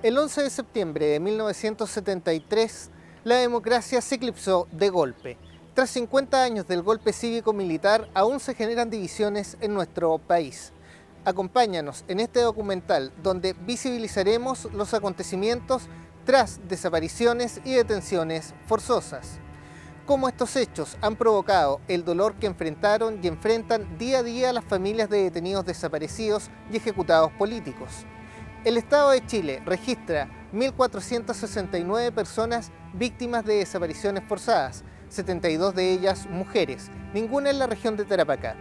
El 11 de septiembre de 1973, la democracia se eclipsó de golpe. Tras 50 años del golpe cívico-militar, aún se generan divisiones en nuestro país. Acompáñanos en este documental donde visibilizaremos los acontecimientos tras desapariciones y detenciones forzosas. Cómo estos hechos han provocado el dolor que enfrentaron y enfrentan día a día las familias de detenidos desaparecidos y ejecutados políticos. El Estado de Chile registra 1.469 personas víctimas de desapariciones forzadas, 72 de ellas mujeres, ninguna en la región de Tarapacá.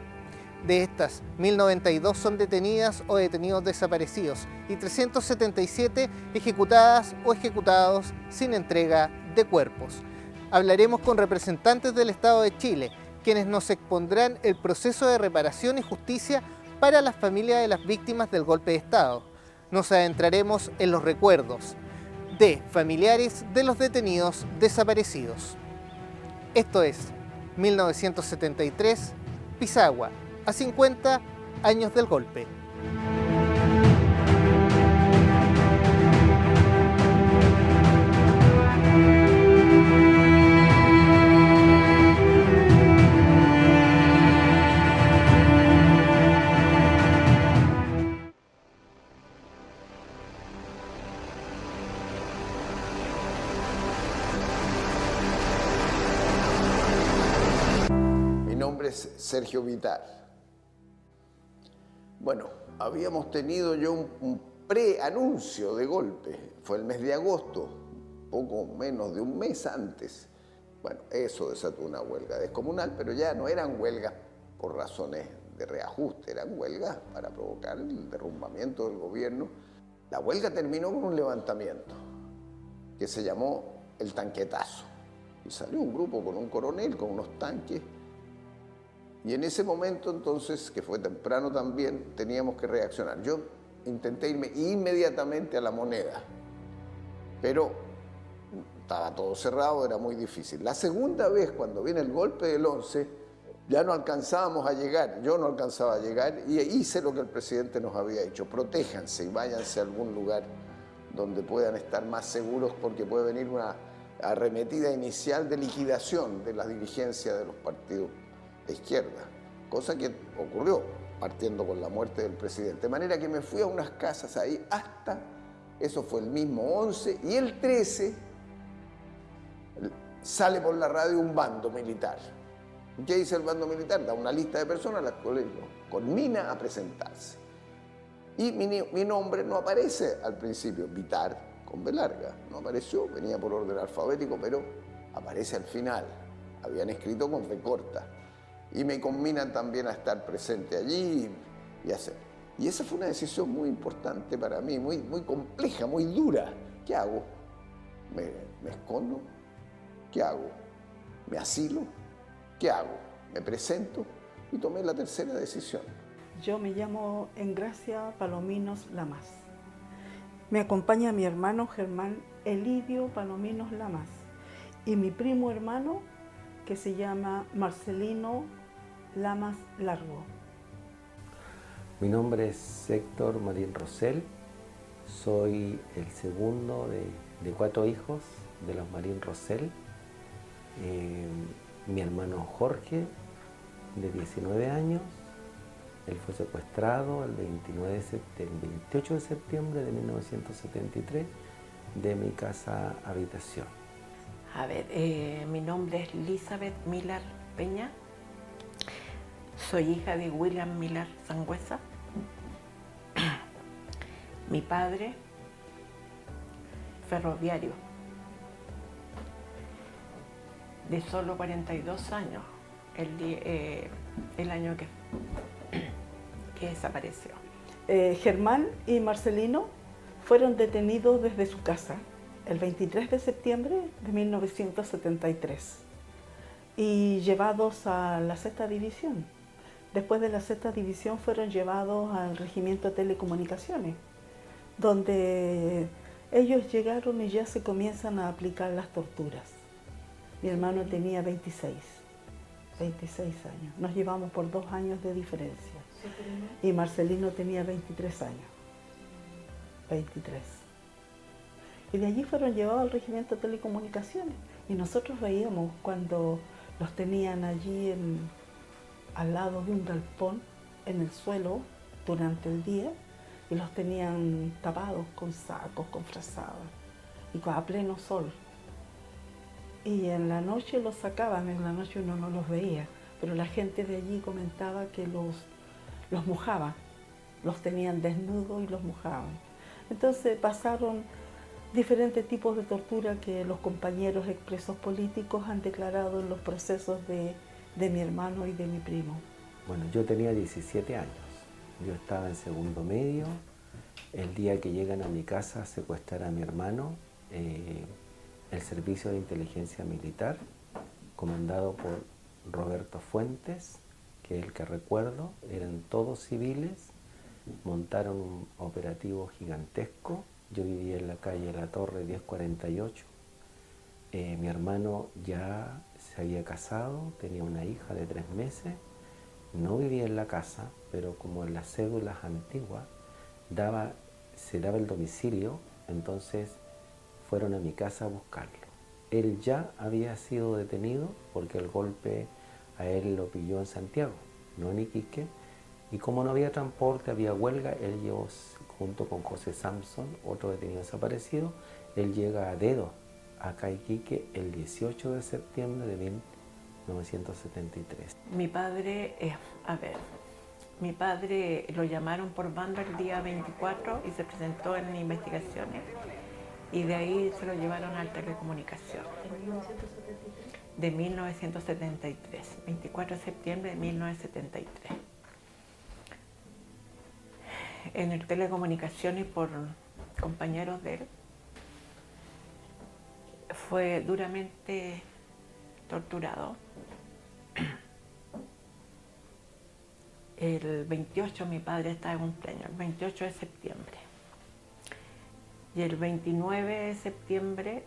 De estas, 1.092 son detenidas o detenidos desaparecidos y 377 ejecutadas o ejecutados sin entrega de cuerpos. Hablaremos con representantes del Estado de Chile, quienes nos expondrán el proceso de reparación y justicia para las familias de las víctimas del golpe de Estado. Nos adentraremos en los recuerdos de familiares de los detenidos desaparecidos. Esto es 1973, Pisagua, a 50 años del golpe. Mi nombre es Sergio Vitar. Bueno, habíamos tenido ya un preanuncio de golpe. Fue el mes de agosto, poco menos de un mes antes. Bueno, eso desató una huelga descomunal, pero ya no eran huelgas por razones de reajuste, eran huelgas para provocar el derrumbamiento del gobierno. La huelga terminó con un levantamiento que se llamó el tanquetazo. Y salió un grupo con un coronel, con unos tanques. Y en ese momento entonces, que fue temprano también, teníamos que reaccionar. Yo intenté irme inmediatamente a La Moneda, pero estaba todo cerrado, era muy difícil. La segunda vez, cuando viene el golpe del 11, ya no alcanzábamos a llegar, yo no alcanzaba a llegar y hice lo que el presidente nos había dicho: protéjanse y váyanse a algún lugar donde puedan estar más seguros, porque puede venir una arremetida inicial de liquidación de la dirigencia de los partidos de izquierda, cosa que ocurrió partiendo con la muerte del presidente. De manera que me fui a unas casas ahí hasta, eso fue el mismo 11, y el 13 sale por la radio un bando militar. ¿Qué dice el bando militar? Da una lista de personas, las cuales conmina a presentarse. Y mi nombre no aparece al principio, Vitar con B larga, no apareció, venía por orden alfabético, pero aparece al final. Habían escrito con B corta. Y me conminan también a estar presente allí y hacer. Y esa fue una decisión muy importante para mí, muy compleja, muy dura. ¿Qué hago? ¿Me escondo? ¿Qué hago? ¿Me asilo? ¿Qué hago? ¿Me presento? Y tomé la tercera decisión. Yo me llamo Engracia Palominos Lamas. Me acompaña mi hermano Germán Elidio Palominos Lamas y mi primo hermano, que se llama Marcelino Lamas Largo. Mi nombre es Héctor Marín Rosell, soy el segundo de 4 hijos de los Marín Rosell. Mi hermano Jorge, de 19 años, él fue secuestrado el 28 de septiembre de 1973 de mi casa habitación. A ver, mi nombre es Elizabeth Millar Peña. Soy hija de William Millar Sangüesa. Mi padre, ferroviario, de solo 42 años, el año que desapareció. Germán y Marcelino fueron detenidos desde su casa el 23 de septiembre de 1973 y llevados a la Sexta División. Después de la Sexta División fueron llevados al Regimiento de Telecomunicaciones, donde ellos llegaron y ya se comienzan a aplicar las torturas. Mi hermano tenía 26 años. Nos llevamos por 2 años de diferencia. Y Marcelino tenía 23 años. 23. Y de allí fueron llevados al regimiento de telecomunicaciones. Y nosotros veíamos cuando los tenían allí al lado de un galpón, en el suelo, durante el día, y los tenían tapados con sacos, con frazadas, y a pleno sol. Y en la noche los sacaban, en la noche uno no los veía, pero la gente de allí comentaba que los mojaban, los tenían desnudos y los mojaban. Entonces pasaron diferentes tipos de tortura que los compañeros expresos políticos han declarado en los procesos de mi hermano y de mi primo. Bueno, yo tenía 17 años, yo estaba en segundo medio, el día que llegan a mi casa a secuestrar a mi hermano, el Servicio de Inteligencia Militar, comandado por Roberto Fuentes, que es el que recuerdo, eran todos civiles, montaron un operativo gigantesco. Yo vivía en la calle La Torre 1048. Mi hermano ya se había casado, tenía una hija de 3 meses, no vivía en la casa, pero como en las cédulas antiguas se daba el domicilio, entonces fueron a mi casa a buscarlo. Él ya había sido detenido porque el golpe a él lo pilló en Santiago, no en Iquique, y como no había transporte, había huelga, él llegó junto con José Samson, otro detenido desaparecido, él llega a dedo acá a Iquique el 18 de septiembre de 1973. Mi padre lo llamaron por banda el día 24 y se presentó en investigaciones y de ahí se lo llevaron a telecomunicación. De 1973, 24 de septiembre de 1973. En el telecomunicaciones por compañeros de él fue duramente torturado. El 28 mi padre estaba de cumpleaños, el 28 de septiembre. Y el 29 de septiembre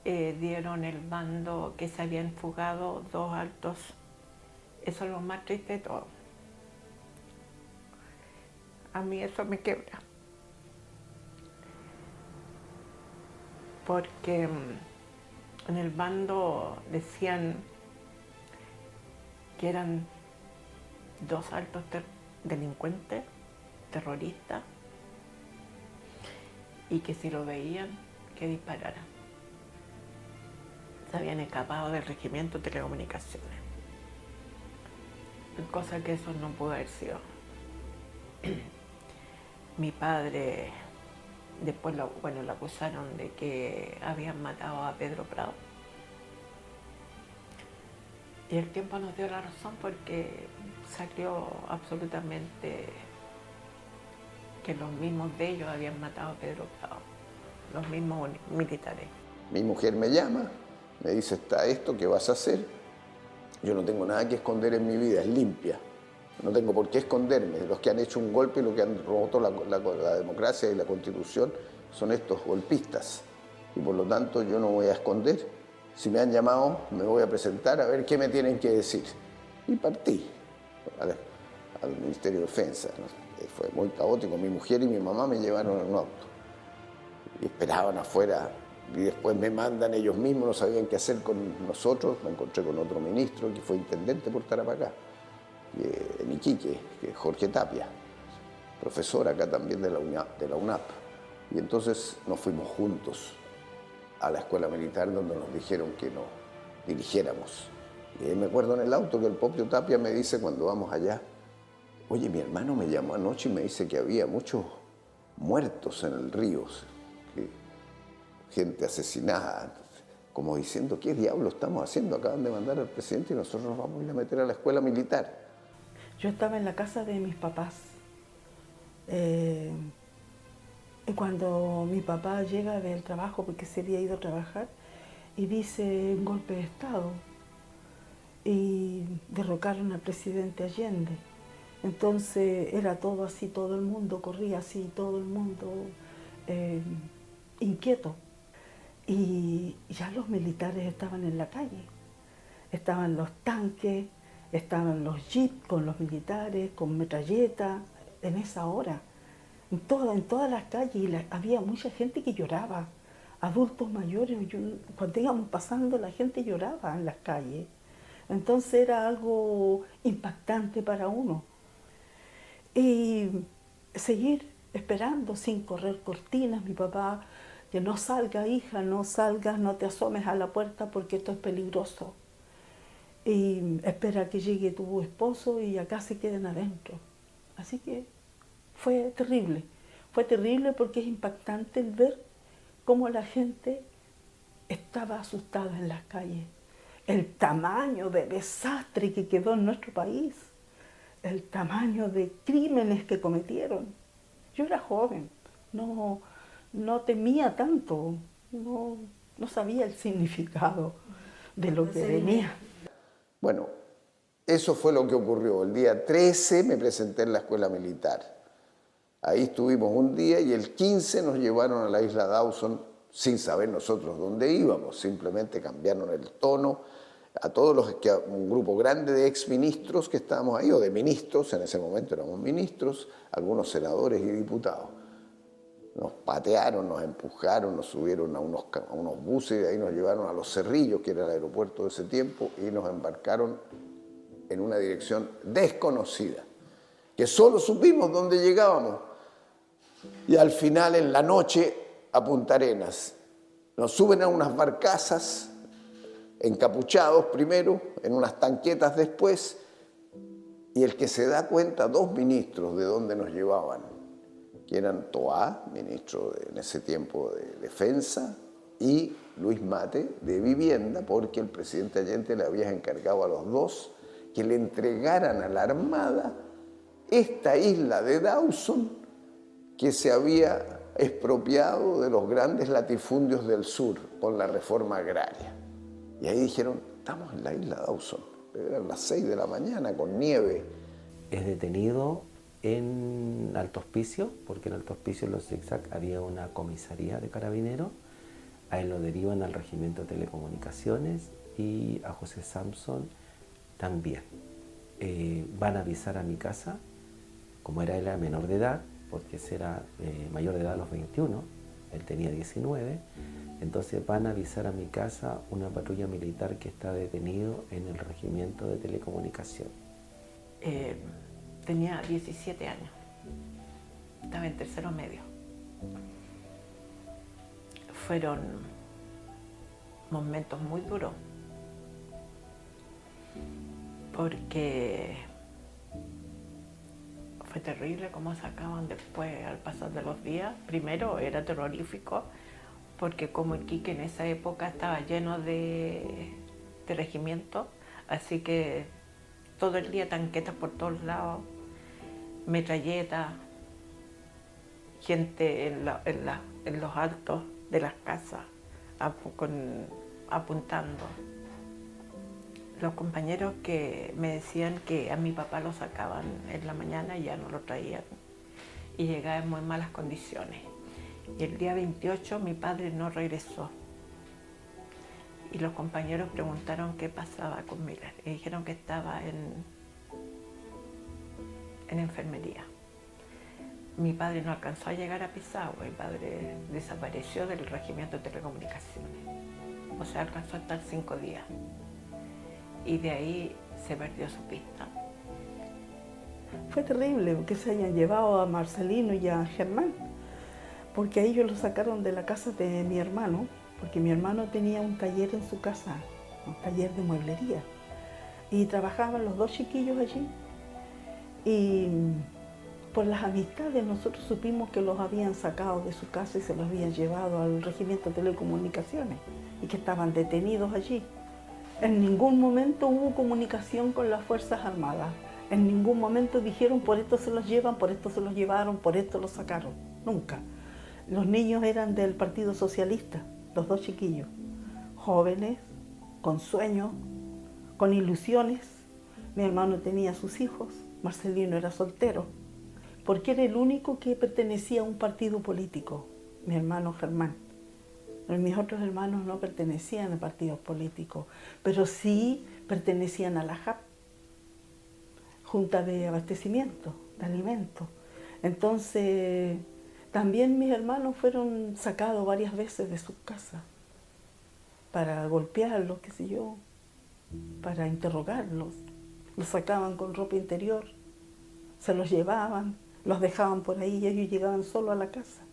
dieron el bando que se habían fugado 2 altos. Eso es lo más triste de todo. A mí eso me quebra. Porque en el bando decían que eran 2 altos delincuentes, terroristas, y que si lo veían, que dispararan. Se habían escapado del regimiento de telecomunicaciones. Cosa que eso no pudo haber sido. Mi padre, después lo acusaron de que habían matado a Pedro Prado. Y el tiempo nos dio la razón porque salió absolutamente que los mismos de ellos habían matado a Pedro Prado, los mismos militares. Mi mujer me llama, me dice, está esto, ¿qué vas a hacer? Yo no tengo nada que esconder en mi vida, es limpia. No tengo por qué esconderme. Los que han hecho un golpe y los que han roto la democracia y la Constitución son estos golpistas. Y por lo tanto yo no voy a esconder. Si me han llamado, me voy a presentar a ver qué me tienen que decir. Y partí al Ministerio de Defensa, ¿no? Fue muy caótico. Mi mujer y mi mamá me llevaron en un auto. Y esperaban afuera. Y después me mandan ellos mismos, no sabían qué hacer con nosotros. Me encontré con otro ministro que fue intendente por Tarapacá, en Iquique, que es Jorge Tapia, profesor acá también de la UNAP. Y entonces nos fuimos juntos a la escuela militar donde nos dijeron que nos dirigiéramos. Y me acuerdo en el auto que el propio Tapia me dice cuando vamos allá, oye, mi hermano me llamó anoche y me dice que había muchos muertos en el río, gente asesinada, como diciendo, ¿qué diablo estamos haciendo? Acaban de mandar al presidente y nosotros nos vamos a ir a meter a la escuela militar. Yo estaba en la casa de mis papás. Cuando mi papá llega del trabajo, porque se había ido a trabajar, y dice un golpe de Estado, y derrocaron al presidente Allende. Entonces era todo así, todo el mundo corría así, todo el mundo inquieto. Y ya los militares estaban en la calle, estaban los tanques, estaban los jeeps con los militares, con metralletas, en esa hora. en todas las calles, y había mucha gente que lloraba, adultos mayores. Cuando íbamos pasando, la gente lloraba en las calles. Entonces era algo impactante para uno. Y seguir esperando sin correr cortinas. Mi papá, que no salga, hija, no salgas, no te asomes a la puerta porque esto es peligroso. Y espera que llegue tu esposo y acá se queden adentro. Así que fue terrible porque es impactante el ver cómo la gente estaba asustada en las calles. El tamaño de desastre que quedó en nuestro país, el tamaño de crímenes que cometieron. Yo era joven, no temía tanto, no sabía el significado de lo que venía. Bueno, eso fue lo que ocurrió. El día 13 me presenté en la escuela militar. Ahí estuvimos un día y el 15 nos llevaron a la isla Dawson sin saber nosotros dónde íbamos. Simplemente cambiaron el tono a un grupo grande de exministros que estábamos ahí, o de ministros, en ese momento éramos ministros, algunos senadores y diputados. Nos patearon, nos empujaron, nos subieron a unos buses y de ahí nos llevaron a Los Cerrillos, que era el aeropuerto de ese tiempo, y nos embarcaron en una dirección desconocida, que solo supimos dónde llegábamos. Y al final, en la noche, a Punta Arenas. Nos suben a unas barcazas, encapuchados primero, en unas tanquetas después, y el que se da cuenta, 2 ministros de dónde nos llevaban, que eran Toá, ministro en ese tiempo de Defensa, y Luis Mate, de Vivienda, porque el presidente Allende le había encargado a los 2 que le entregaran a la Armada esta isla de Dawson que se había expropiado de los grandes latifundios del sur con la reforma agraria. Y ahí dijeron, estamos en la isla Dawson. Eran las 6 de la mañana con nieve. Es detenido en Alto Hospicio, porque en Alto Hospicio, en los zigzag, había una comisaría de carabineros. A él lo derivan al Regimiento de Telecomunicaciones y a José Samson también. Van a avisar a mi casa, como él era menor de edad, porque ese era mayor de edad a los 21, él tenía 19, entonces van a avisar a mi casa una patrulla militar que está detenido en el Regimiento de Telecomunicaciones. Tenía 17 años, estaba en tercero medio. Fueron momentos muy duros, porque fue terrible cómo sacaban después al pasar de los días. Primero era terrorífico, porque como Iquique en esa época estaba lleno de regimientos, así que todo el día tanquetas por todos lados, metralletas, gente en los altos de las casas apuntando. Los compañeros que me decían que a mi papá lo sacaban en la mañana y ya no lo traían y llegaba en muy malas condiciones. Y el día 28 mi padre no regresó y los compañeros preguntaron qué pasaba con Miller y dijeron que estaba en enfermería. Mi padre no alcanzó a llegar a Pisagua, mi padre desapareció del Regimiento de Telecomunicaciones, o sea, alcanzó a estar 5 días. Y de ahí se perdió su pista. Fue terrible que se hayan llevado a Marcelino y a Germán, porque a ellos los sacaron de la casa de mi hermano, porque mi hermano tenía un taller en su casa, un taller de mueblería, y trabajaban los 2 chiquillos allí. Y por las amistades nosotros supimos que los habían sacado de su casa y se los habían llevado al Regimiento de Telecomunicaciones y que estaban detenidos allí. En ningún momento hubo comunicación con las Fuerzas Armadas. En ningún momento dijeron, por esto se los llevan, por esto se los llevaron, por esto los sacaron. Nunca. Los niños eran del Partido Socialista, los 2 chiquillos. Jóvenes, con sueños, con ilusiones. Mi hermano tenía sus hijos, Marcelino era soltero, porque era el único que pertenecía a un partido político, mi hermano Germán. Mis otros hermanos no pertenecían a partidos políticos, pero sí pertenecían a la JAP, Junta de Abastecimiento de Alimentos. Entonces, también mis hermanos fueron sacados varias veces de sus casas para golpearlos, qué sé yo, para interrogarlos. Los sacaban con ropa interior, se los llevaban, los dejaban por ahí y ellos llegaban solo a la casa.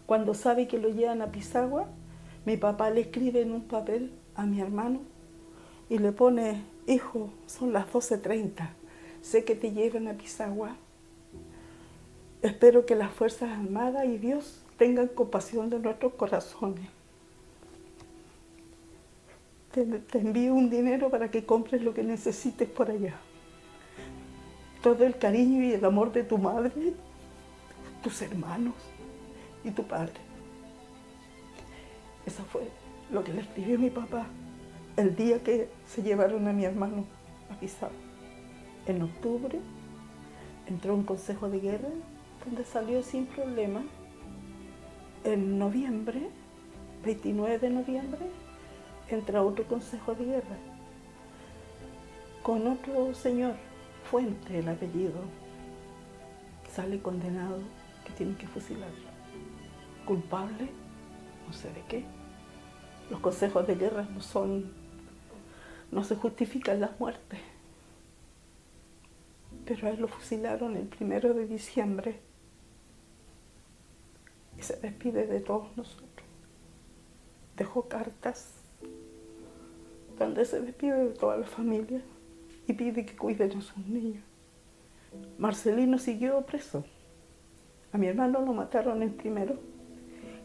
Cuando sabe que lo llevan a Pisagua, mi papá le escribe en un papel a mi hermano y le pone: hijo, son las 12:30, sé que te llevan a Pisagua. Espero que las Fuerzas Armadas y Dios tengan compasión de nuestros corazones. Te envío un dinero para que compres lo que necesites por allá. Todo el cariño y el amor de tu madre, tus hermanos y tu padre. Eso fue lo que le escribió mi papá el día que se llevaron a mi hermano a Pisagua. En octubre entró un consejo de guerra donde salió sin problema. En noviembre, 29 de noviembre, entra otro consejo de guerra con otro señor, Fuente el apellido, sale condenado, que tienen que fusilarlo. Culpable, no sé de qué. Los consejos de guerra no se justifican las muertes. Pero a él lo fusilaron el 1 de diciembre y se despide de todos nosotros. Dejó cartas donde se despide de toda la familia y pide que cuiden a sus niños. Marcelino siguió preso. A mi hermano lo mataron el 1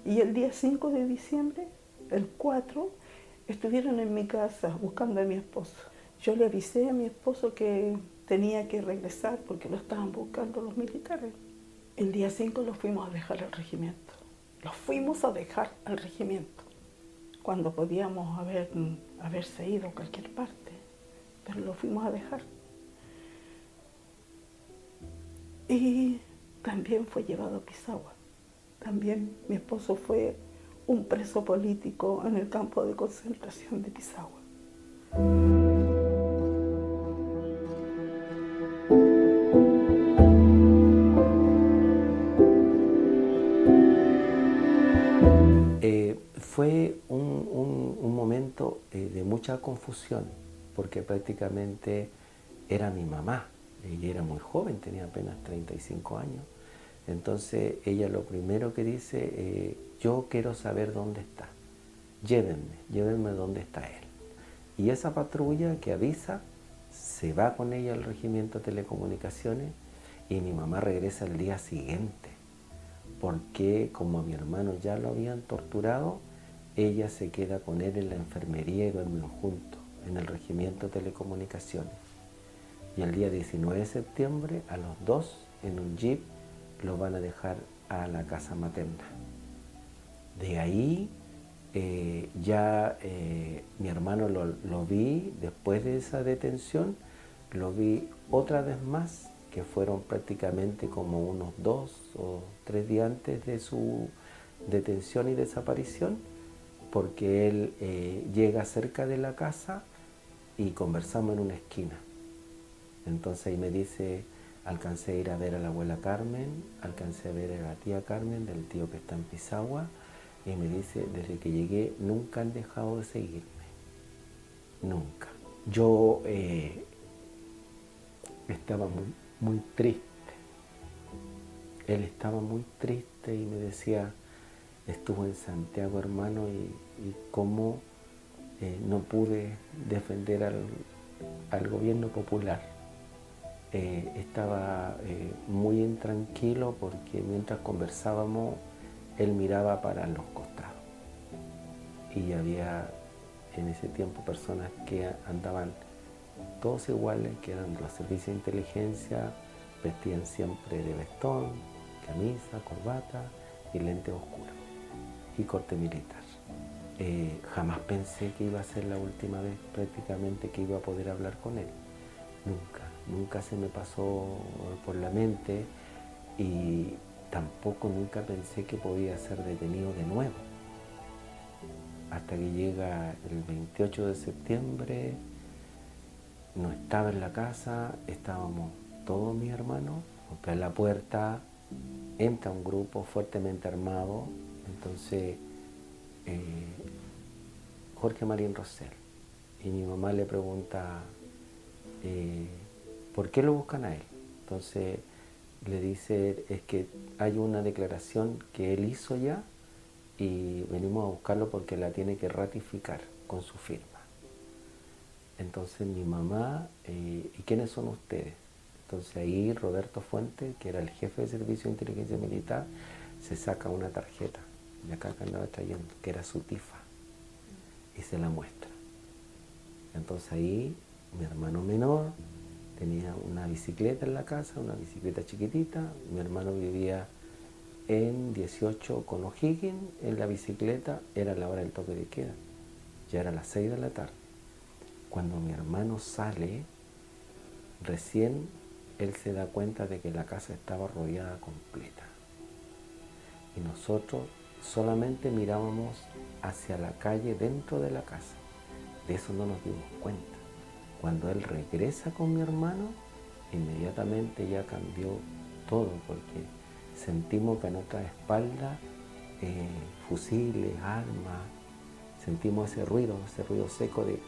y el día 5 de diciembre, el 4, estuvieron en mi casa buscando a mi esposo. Yo le avisé a mi esposo que tenía que regresar porque lo estaban buscando los militares. El día 5 lo fuimos a dejar al regimiento. Los fuimos a dejar al regimiento cuando podíamos haberse ido a cualquier parte, pero lo fuimos a dejar. Y también fue llevado a Pisagua. También mi esposo fue un preso político en el campo de concentración de Pisagua. Fue un momento de mucha confusión, porque prácticamente era mi mamá. Ella era muy joven, tenía apenas 35 años. Entonces ella lo primero que dice, yo quiero saber dónde está. Llévenme dónde está él. Y esa patrulla que avisa, se va con ella al regimiento de telecomunicaciones y mi mamá regresa al día siguiente. Porque como a mi hermano ya lo habían torturado, ella se queda con él en la enfermería y duermen juntos en el regimiento de telecomunicaciones. Y el día 19 de septiembre, a los dos, en un jeep, lo van a dejar a la casa materna. De ahí mi hermano lo vi después de esa detención, lo vi otra vez más, que fueron prácticamente como unos 2 o 3 días antes de su detención y desaparición, porque él llega cerca de la casa y conversamos en una esquina. Entonces ahí me dice, alcancé a ir a ver a la abuela Carmen, alcancé a ver a la tía Carmen, del tío que está en Pisagua, y me dice, desde que llegué nunca han dejado de seguirme, nunca. Yo estaba muy triste, él estaba muy triste y me decía, estuvo en Santiago, hermano, y cómo no pude defender al gobierno popular. Estaba muy intranquilo porque mientras conversábamos, él miraba para los costados. Y había en ese tiempo personas que andaban todos iguales, que eran de los servicios de inteligencia, vestían siempre de vestón, camisa, corbata y lentes oscuros y corte militar. Jamás pensé que iba a ser la última vez prácticamente que iba a poder hablar con él. Nunca se me pasó por la mente y tampoco nunca pensé que podía ser detenido de nuevo. Hasta que llega el 28 de septiembre, no estaba en la casa, estábamos todos mis hermanos, golpeé la puerta, entra un grupo fuertemente armado, entonces Jorge Marín Rosell, y mi mamá le pregunta ¿por qué lo buscan a él? Entonces le dice, es que hay una declaración que él hizo ya y venimos a buscarlo porque la tiene que ratificar con su firma. Entonces mi mamá, ¿y quiénes son ustedes? Entonces ahí Roberto Fuentes, que era el jefe de Servicio de Inteligencia Militar, se saca una tarjeta de acá que andaba trayendo, que era su tifa, y se la muestra. Entonces ahí mi hermano menor tenía una bicicleta en la casa, una bicicleta chiquitita. Mi hermano vivía en 18 con O'Higgins. En la bicicleta era la hora del toque de queda, ya era las 6 de la tarde. Cuando mi hermano sale, recién él se da cuenta de que la casa estaba rodeada completa. Y nosotros solamente mirábamos hacia la calle dentro de la casa. De eso no nos dimos cuenta. Cuando él regresa con mi hermano, inmediatamente ya cambió todo, porque sentimos que a nuestra espalda fusiles, armas, sentimos ese ruido seco de...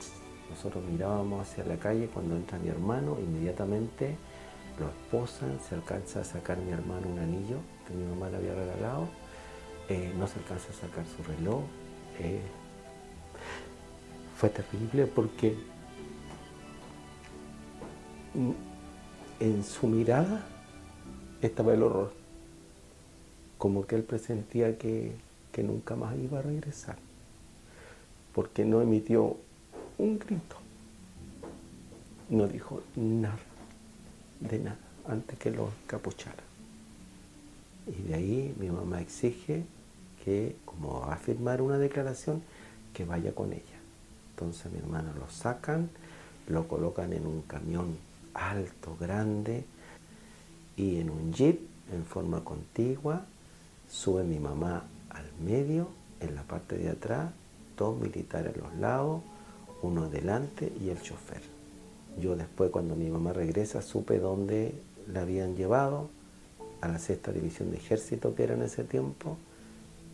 Nosotros mirábamos hacia la calle, cuando entra mi hermano, inmediatamente lo esposan, se alcanza a sacar mi hermano un anillo que mi mamá le había regalado, no se alcanza a sacar su reloj. Fue terrible porque en su mirada estaba el horror, como que él presentía que nunca más iba a regresar, porque no emitió un grito, no dijo nada, de nada, antes que lo encapuchara. Y de ahí mi mamá exige que, como va a firmar una declaración, que vaya con ella. Entonces mi hermano lo sacan, lo colocan en un camión alto, grande, y en un jeep en forma contigua sube mi mamá al medio, en la parte de atrás, dos militares a los lados, uno adelante y el chofer. Yo después, cuando mi mamá regresa, supe dónde la habían llevado, a la 6ª División de Ejército, que era en ese tiempo,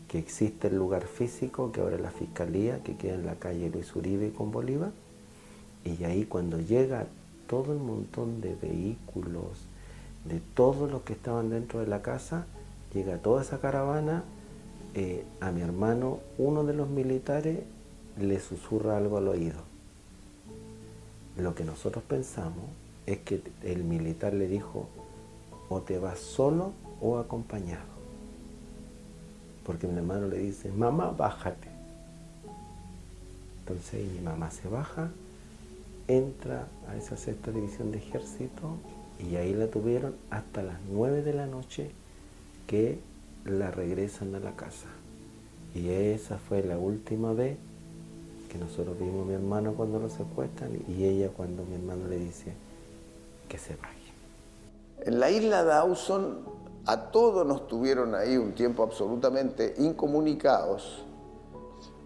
que existe el lugar físico, que ahora es la Fiscalía, que queda en la calle Luis Uribe con Bolívar. Y ahí, cuando llega todo el montón de vehículos, de todos los que estaban dentro de la casa, llega toda esa caravana, a mi hermano, uno de los militares le susurra algo al oído. Lo que nosotros pensamos es que el militar le dijo, o te vas solo o acompañado. Porque mi hermano le dice, mamá, bájate. Entonces mi mamá se baja, entra a esa 6ª División de Ejército, y ahí la tuvieron hasta las 9 de la noche, que la regresan a la casa. Y esa fue la última vez que nosotros vimos a mi hermano cuando lo secuestran, y ella cuando mi hermano le dice que se vaya. En la isla Dawson a todos nos tuvieron ahí un tiempo absolutamente incomunicados,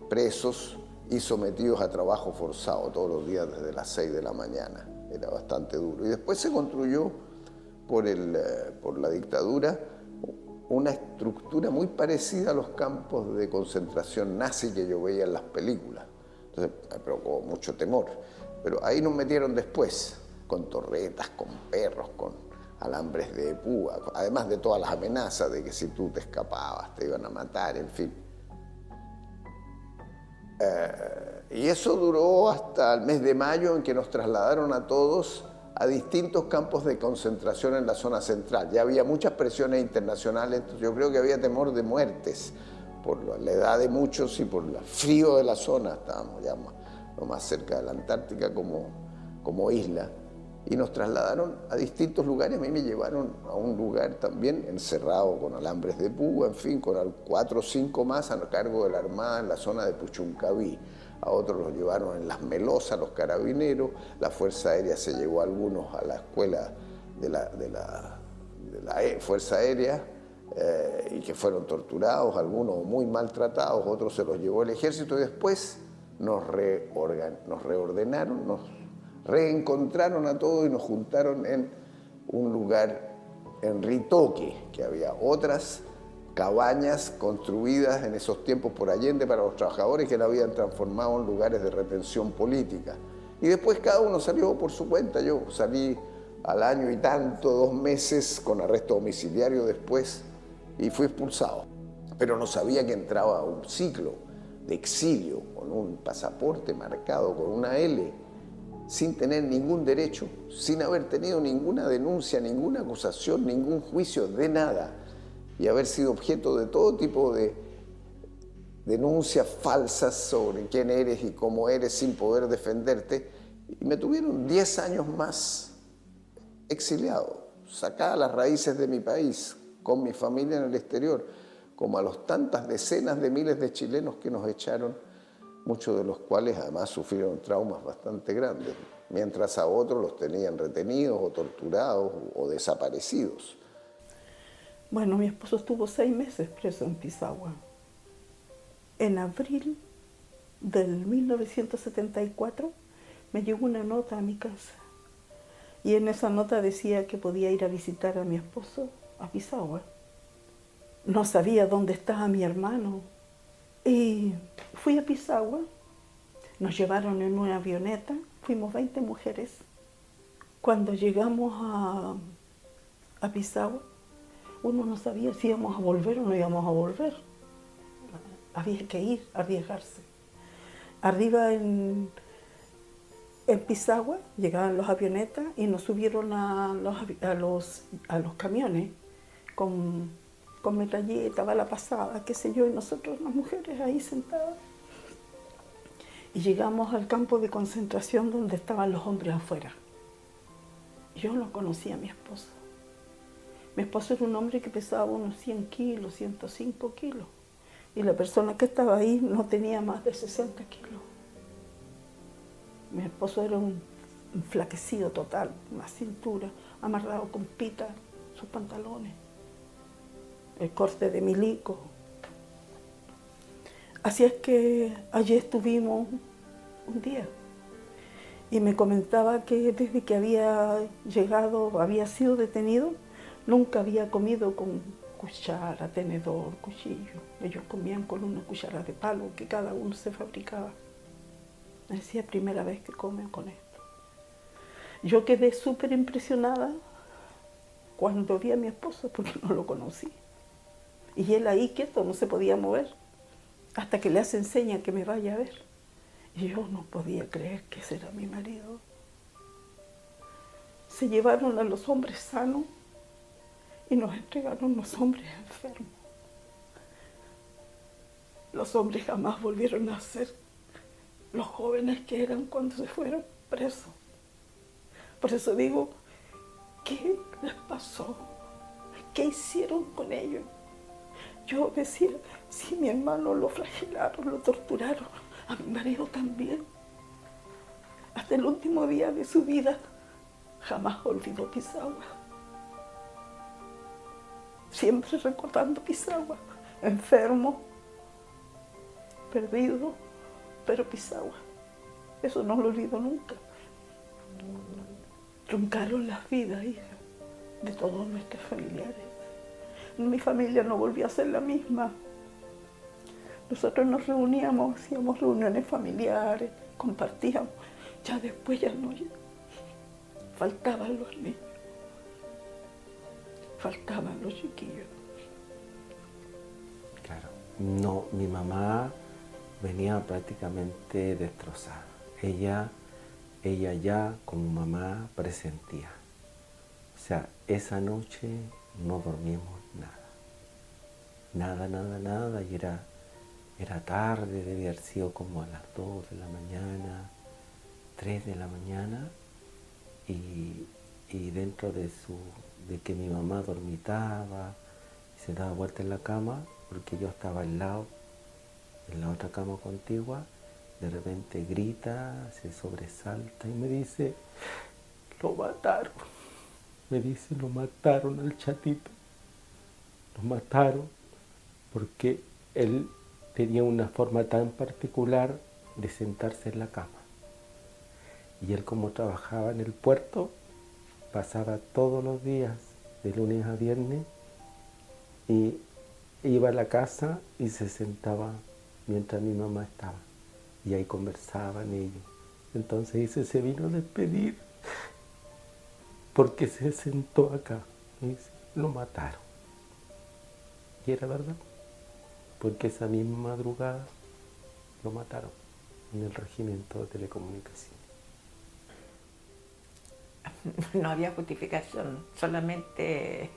presos y sometidos a trabajo forzado todos los días desde las 6 de la mañana. Era bastante duro. Y después se construyó por la dictadura una estructura muy parecida a los campos de concentración nazi que yo veía en las películas. Entonces me provocó mucho temor. Pero ahí nos metieron después, con torretas, con perros, con alambres de púa, además de todas las amenazas de que si tú te escapabas te iban a matar, en fin. Y eso duró hasta el mes de mayo, en que nos trasladaron a todos a distintos campos de concentración en la zona central. Ya había muchas presiones internacionales, entonces yo creo que había temor de muertes por la edad de muchos y por el frío de la zona. Estábamos ya lo más cerca de la Antártica como isla. Y nos trasladaron a distintos lugares. A mí me llevaron a un lugar también encerrado con alambres de púa, en fin, con 4 o 5 más a cargo de la Armada en la zona de Puchuncaví. A otros los llevaron en Las Melosas, los carabineros. La Fuerza Aérea se llevó a algunos a la escuela de la Fuerza Aérea y que fueron torturados, algunos muy maltratados, otros se los llevó el Ejército, y después nos reordenaron, nos reencontraron a todos y nos juntaron en un lugar en Ritoque, que había otras cabañas construidas en esos tiempos por Allende para los trabajadores que la habían transformado en lugares de retención política. Y después cada uno salió por su cuenta. Yo salí al año y tanto, 2 meses, con arresto domiciliario después, y fui expulsado. Pero no sabía que entraba a un ciclo de exilio con un pasaporte marcado con una L, sin tener ningún derecho, sin haber tenido ninguna denuncia, ninguna acusación, ningún juicio de nada, y haber sido objeto de todo tipo de denuncias falsas sobre quién eres y cómo eres sin poder defenderte. Y me tuvieron 10 años más exiliado, sacada a las raíces de mi país, con mi familia en el exterior, como a los tantas decenas de miles de chilenos que nos echaron, muchos de los cuales además sufrieron traumas bastante grandes, mientras a otros los tenían retenidos o torturados o desaparecidos. Bueno, mi esposo estuvo 6 meses preso en Pisagua. En abril del 1974 me llegó una nota a mi casa. Y en esa nota decía que podía ir a visitar a mi esposo a Pisagua. No sabía dónde estaba mi hermano. Y fui a Pisagua, nos llevaron en una avioneta, fuimos 20 mujeres. Cuando llegamos a Pisagua, uno no sabía si íbamos a volver o no íbamos a volver. Había que ir, arriesgarse. Arriba en Pisagua llegaban las avionetas y nos subieron a los camiones con metralleta, bala pasada, qué sé yo, y nosotros las mujeres ahí sentadas. Y llegamos al campo de concentración donde estaban los hombres afuera. Yo no conocía a mi esposo. Mi esposo era un hombre que pesaba unos 100 kilos, 105 kilos. Y la persona que estaba ahí no tenía más de 60 kilos. Mi esposo era un enflaquecido total, una cintura, amarrado con pita, sus pantalones, el corte de milico. Así es que allí estuvimos un día. Y me comentaba que desde que había llegado, había sido detenido, nunca había comido con cuchara, tenedor, cuchillo. Ellos comían con una cuchara de palo que cada uno se fabricaba. Me decía, primera vez que comen con esto. Yo quedé súper impresionada cuando vi a mi esposo, porque no lo conocí. Y él ahí quieto, no se podía mover, hasta que le hace seña que me vaya a ver. Y yo no podía creer que ese era mi marido. Se llevaron a los hombres sanos y nos entregaron los hombres enfermos. Los hombres jamás volvieron a ser los jóvenes que eran cuando se fueron presos. Por eso digo, ¿qué les pasó? ¿Qué hicieron con ellos? Yo decía, si mi hermano lo flagelaron, lo torturaron, a mi marido también. Hasta el último día de su vida, jamás olvidó Pisagua. Siempre recordando Pisagua, enfermo, perdido, pero Pisagua. Eso no lo olvido nunca. Truncaron las vidas, hija, de todos nuestros familiares. Mi familia no volvió a ser la misma. Nosotros nos reuníamos, hacíamos reuniones familiares, compartíamos. Ya después ya no. Faltaban los niños. Faltaban los chiquillos. Claro. No, mi mamá venía prácticamente destrozada. Ella ya como mamá presentía. O sea, esa noche no dormimos nada, y era tarde, debía haber sido como a las 2 de la mañana, 3 de la mañana, y dentro de que mi mamá dormitaba y se daba vuelta en la cama, porque yo estaba al lado, en la otra cama contigua, de repente grita, se sobresalta y me dice, lo mataron. Me dice, lo mataron al chatito. Lo mataron porque él tenía una forma tan particular de sentarse en la cama. Y él, como trabajaba en el puerto, pasaba todos los días de lunes a viernes, y iba a la casa y se sentaba mientras mi mamá estaba, y ahí conversaban ellos. Entonces dice, se vino a despedir porque se sentó acá. Y dice, lo mataron. Y era verdad, porque esa misma madrugada lo mataron en el regimiento de telecomunicaciones. No había justificación, solamente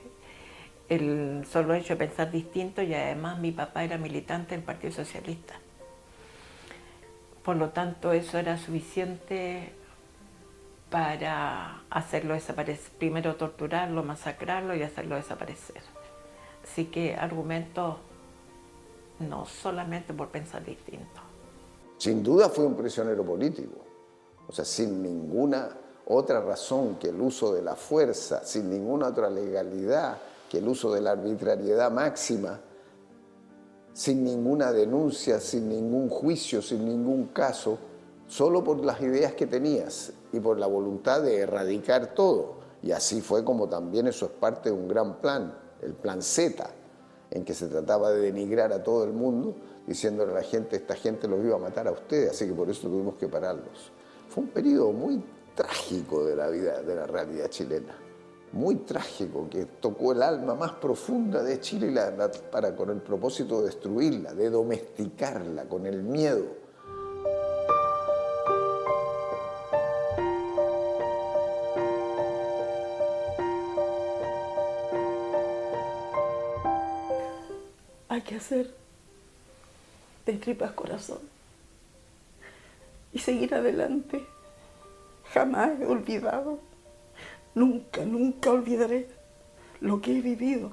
el solo hecho de pensar distinto, y además mi papá era militante del Partido Socialista. Por lo tanto, eso era suficiente para hacerlo desaparecer. Primero torturarlo, masacrarlo y hacerlo desaparecer. Así que argumentos no solamente por pensar distinto. Sin duda fue un prisionero político, o sea, sin ninguna otra razón que el uso de la fuerza, sin ninguna otra legalidad que el uso de la arbitrariedad máxima, sin ninguna denuncia, sin ningún juicio, sin ningún caso, solo por las ideas que tenías y por la voluntad de erradicar todo. Y así fue como también eso es parte de un gran plan, el plan Z, en que se trataba de denigrar a todo el mundo, diciéndole a la gente, esta gente los iba a matar a ustedes, así que por eso tuvimos que pararlos. Fue un periodo muy trágico de la vida, de la realidad chilena, muy trágico, que tocó el alma más profunda de Chile con el propósito de destruirla, de domesticarla con el miedo. Hay que hacer de tripas corazón y seguir adelante. Jamás he olvidado, nunca, nunca olvidaré lo que he vivido,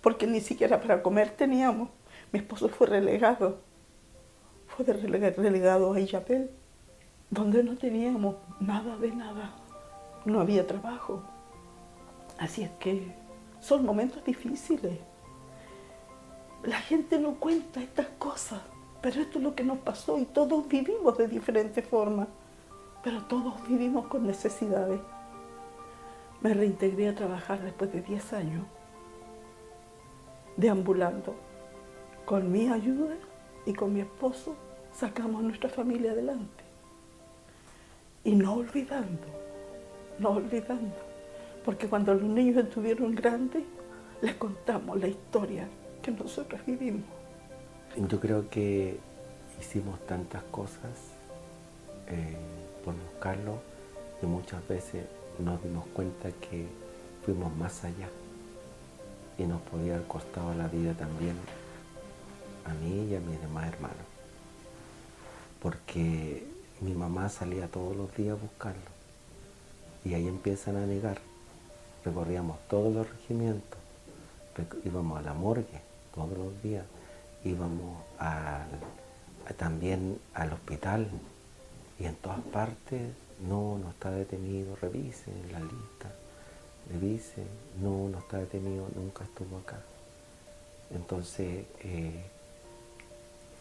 porque ni siquiera para comer teníamos. Mi esposo fue relegado a Illapel, donde no teníamos nada de nada, no había trabajo. Así es que son momentos difíciles. La gente no cuenta estas cosas, pero esto es lo que nos pasó y todos vivimos de diferentes formas, pero todos vivimos con necesidades. Me reintegré a trabajar después de 10 años, deambulando. Con mi ayuda y con mi esposo sacamos a nuestra familia adelante. Y no olvidando, porque cuando los niños estuvieron grandes, les contamos la historia que nosotros vivimos. Yo creo que hicimos tantas cosas por buscarlo y muchas veces nos dimos cuenta que fuimos más allá y nos podía haber costado la vida también a mí y a mis demás hermanos, porque mi mamá salía todos los días a buscarlo y ahí empiezan a negar. Recorríamos todos los regimientos, íbamos a la morgue todos los días, íbamos también al hospital y en todas partes, no está detenido, revisen la lista, revisen, no está detenido, nunca estuvo acá. Entonces,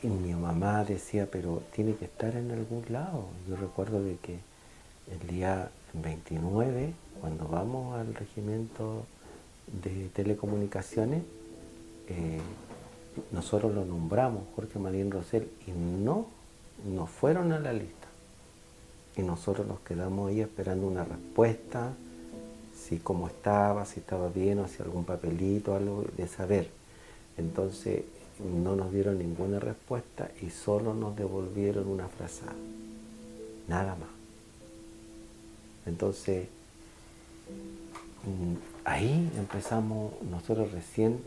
y mi mamá decía, pero tiene que estar en algún lado. Yo recuerdo de que el día 29, cuando vamos al regimiento de telecomunicaciones, nosotros lo nombramos, Jorge Marín Rosell, y no fueron a la lista. Y nosotros nos quedamos ahí esperando una respuesta, si cómo estaba, si estaba bien o si algún papelito, algo de saber. Entonces no nos dieron ninguna respuesta y solo nos devolvieron una frazada, nada más. Entonces ahí empezamos nosotros recién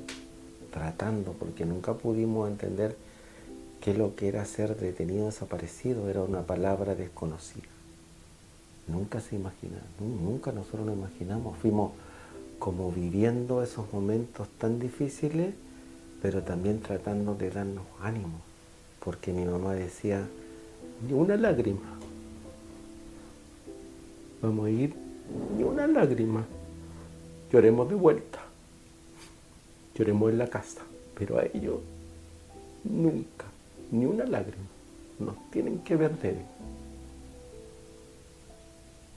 tratando, porque nunca pudimos entender qué es lo que era ser detenido desaparecido, era una palabra desconocida. Nunca se imaginaron, nunca nosotros nos imaginamos, fuimos como viviendo esos momentos tan difíciles, pero también tratando de darnos ánimo, porque mi mamá decía, ni una lágrima, vamos a ir, ni una lágrima, lloremos de vuelta, lloremos en la casa, pero a ellos nunca, ni una lágrima, nos tienen que ver débil.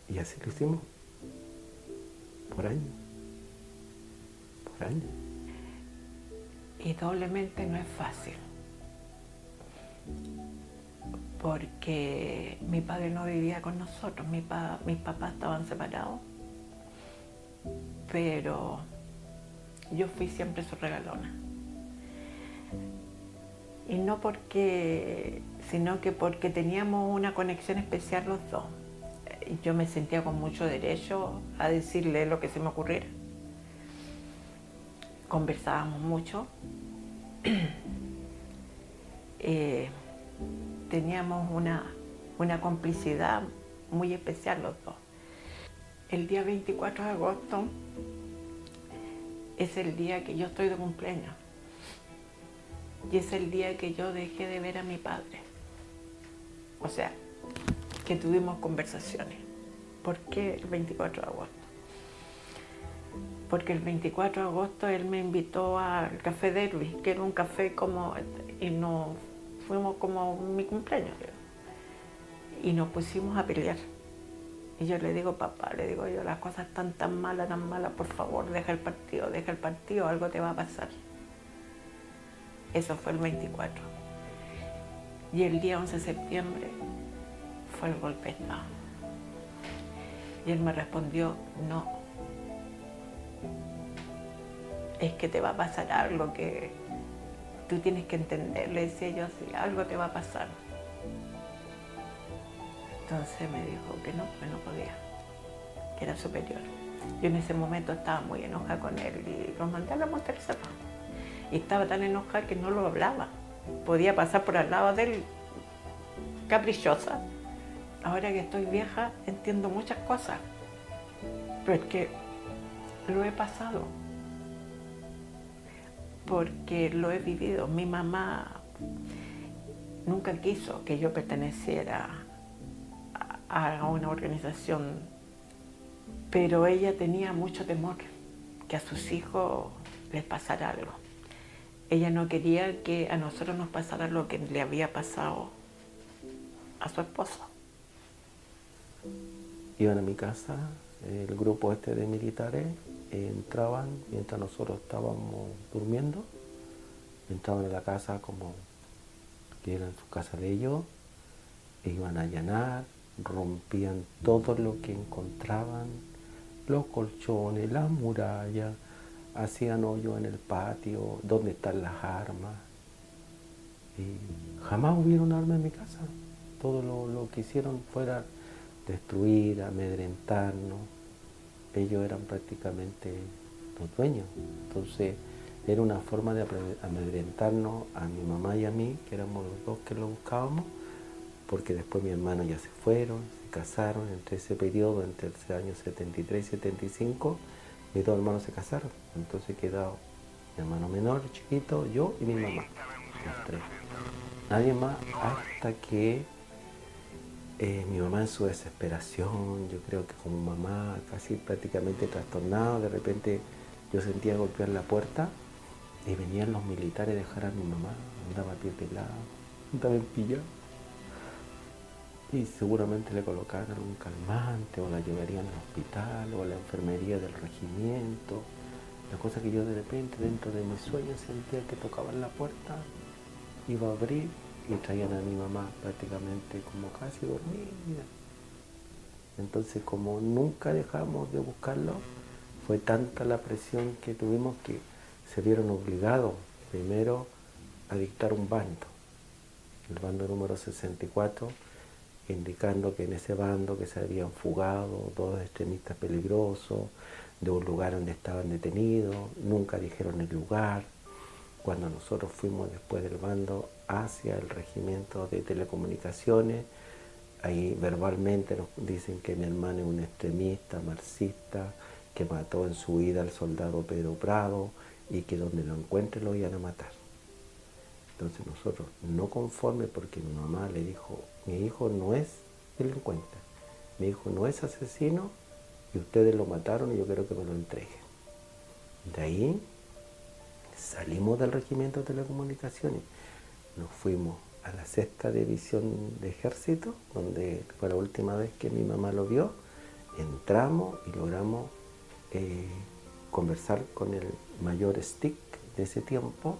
Y así lo hicimos, por años. grande. Y doblemente no es fácil, porque mi padre no vivía con nosotros, mis papás estaban separados, pero yo fui siempre su regalona. Y no porque, sino que porque teníamos una conexión especial los dos. Yo me sentía con mucho derecho a decirle lo que se me ocurriera. Conversábamos mucho. Teníamos una complicidad muy especial los dos. El día 24 de agosto es el día que yo estoy de cumpleaños. Y es el día que yo dejé de ver a mi padre. O sea, que tuvimos conversaciones. ¿Por qué el 24 de agosto? Porque el 24 de agosto él me invitó al Café Derby, que era un café como, y nos fuimos como mi cumpleaños. Y nos pusimos a pelear. Y yo le digo, papá, le digo yo, las cosas están tan malas, por favor, deja el partido, algo te va a pasar. Eso fue el 24. Y el día 11 de septiembre fue el golpe de Estado. Y él me respondió, no, es que te va a pasar algo que tú tienes que entender. Le decía yo así, algo te va a pasar. Entonces me dijo que no podía, que era superior. Yo en ese momento estaba muy enojada con él y lo mandé a la Monterrey. Y estaba tan enojada que no lo hablaba. Podía pasar por al lado de él caprichosa. Ahora que estoy vieja entiendo muchas cosas, pero es que lo he pasado, porque lo he vivido. Mi mamá nunca quiso que yo perteneciera a una organización, pero ella tenía mucho temor que a sus hijos les pasara algo. Ella no quería que a nosotros nos pasara lo que le había pasado a su esposo. Iban a mi casa, el grupo este de militares, entraban mientras nosotros estábamos durmiendo, entraban a la casa como que era su casa de ellos, e iban a allanar, rompían todo lo que encontraban, los colchones, las murallas, hacían hoyo en el patio, donde están las armas. Y jamás hubieron armas en mi casa. Todo lo que hicieron fuera destruir, amedrentarnos. Ellos eran prácticamente los dueños. Entonces era una forma de amedrentarnos a mi mamá y a mí, que éramos los dos que lo buscábamos, porque después mis hermanos ya se fueron, se casaron. Entre ese periodo, entre el año 73 y 75, mis dos hermanos se casaron. Entonces quedó mi hermano menor, chiquito, yo y mi mamá, los tres. Nadie más, hasta que mi mamá, en su desesperación, yo creo que como mamá casi prácticamente trastornada, de repente yo sentía golpear la puerta y venían los militares a dejar a mi mamá. Andaba a pie pelado, andaba en pijama. Y seguramente le colocaban algún calmante o la llevarían al hospital o a la enfermería del regimiento. La cosa que yo de repente dentro de mis sueños sentía que tocaban la puerta, iba a abrir y traían a mi mamá prácticamente como casi dormida. Entonces, como nunca dejamos de buscarlo, fue tanta la presión que tuvimos que se vieron obligados primero a dictar un bando, el bando número 64, indicando que en ese bando que se habían fugado dos extremistas peligrosos de un lugar donde estaban detenidos. Nunca dijeron el lugar. Cuando nosotros fuimos después del bando hacia el regimiento de telecomunicaciones, ahí verbalmente nos dicen que mi hermano es un extremista marxista que mató en su huida al soldado Pedro Prado y que donde lo encuentre lo iban a matar. Entonces nosotros, no conformes, porque mi mamá le dijo, mi hijo no es delincuente, mi hijo no es asesino y ustedes lo mataron y yo quiero que me lo entreguen. De ahí salimos del regimiento de telecomunicaciones, nos fuimos a la 6ª División de Ejército, donde fue la última vez que mi mamá lo vio, entramos y logramos conversar con el mayor Stick de ese tiempo,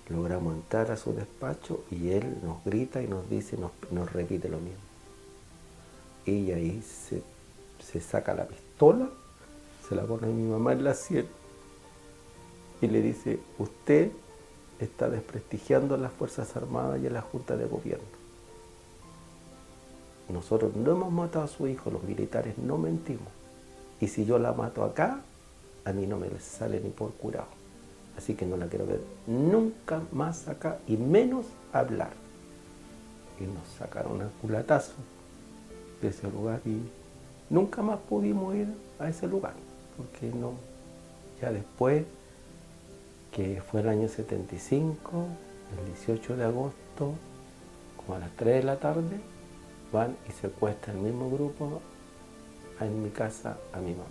logramos entrar a su despacho y él nos grita y nos dice, nos repite lo mismo. Y ahí se saca la pistola, se la pone a mi mamá en la sien y le dice, usted está desprestigiando a las Fuerzas Armadas y a la Junta de Gobierno. Nosotros no hemos matado a su hijo, los militares no mentimos. Y si yo la mato acá, a mí no me sale ni por curado. Así que no la quiero ver nunca más acá y menos hablar. Y nos sacaron a culatazo de ese lugar y nunca más pudimos ir a ese lugar. Porque no, ya después, que fue el año 75, el 18 de agosto, como a las 3 de la tarde, van y secuestran el mismo grupo en mi casa a mi mamá,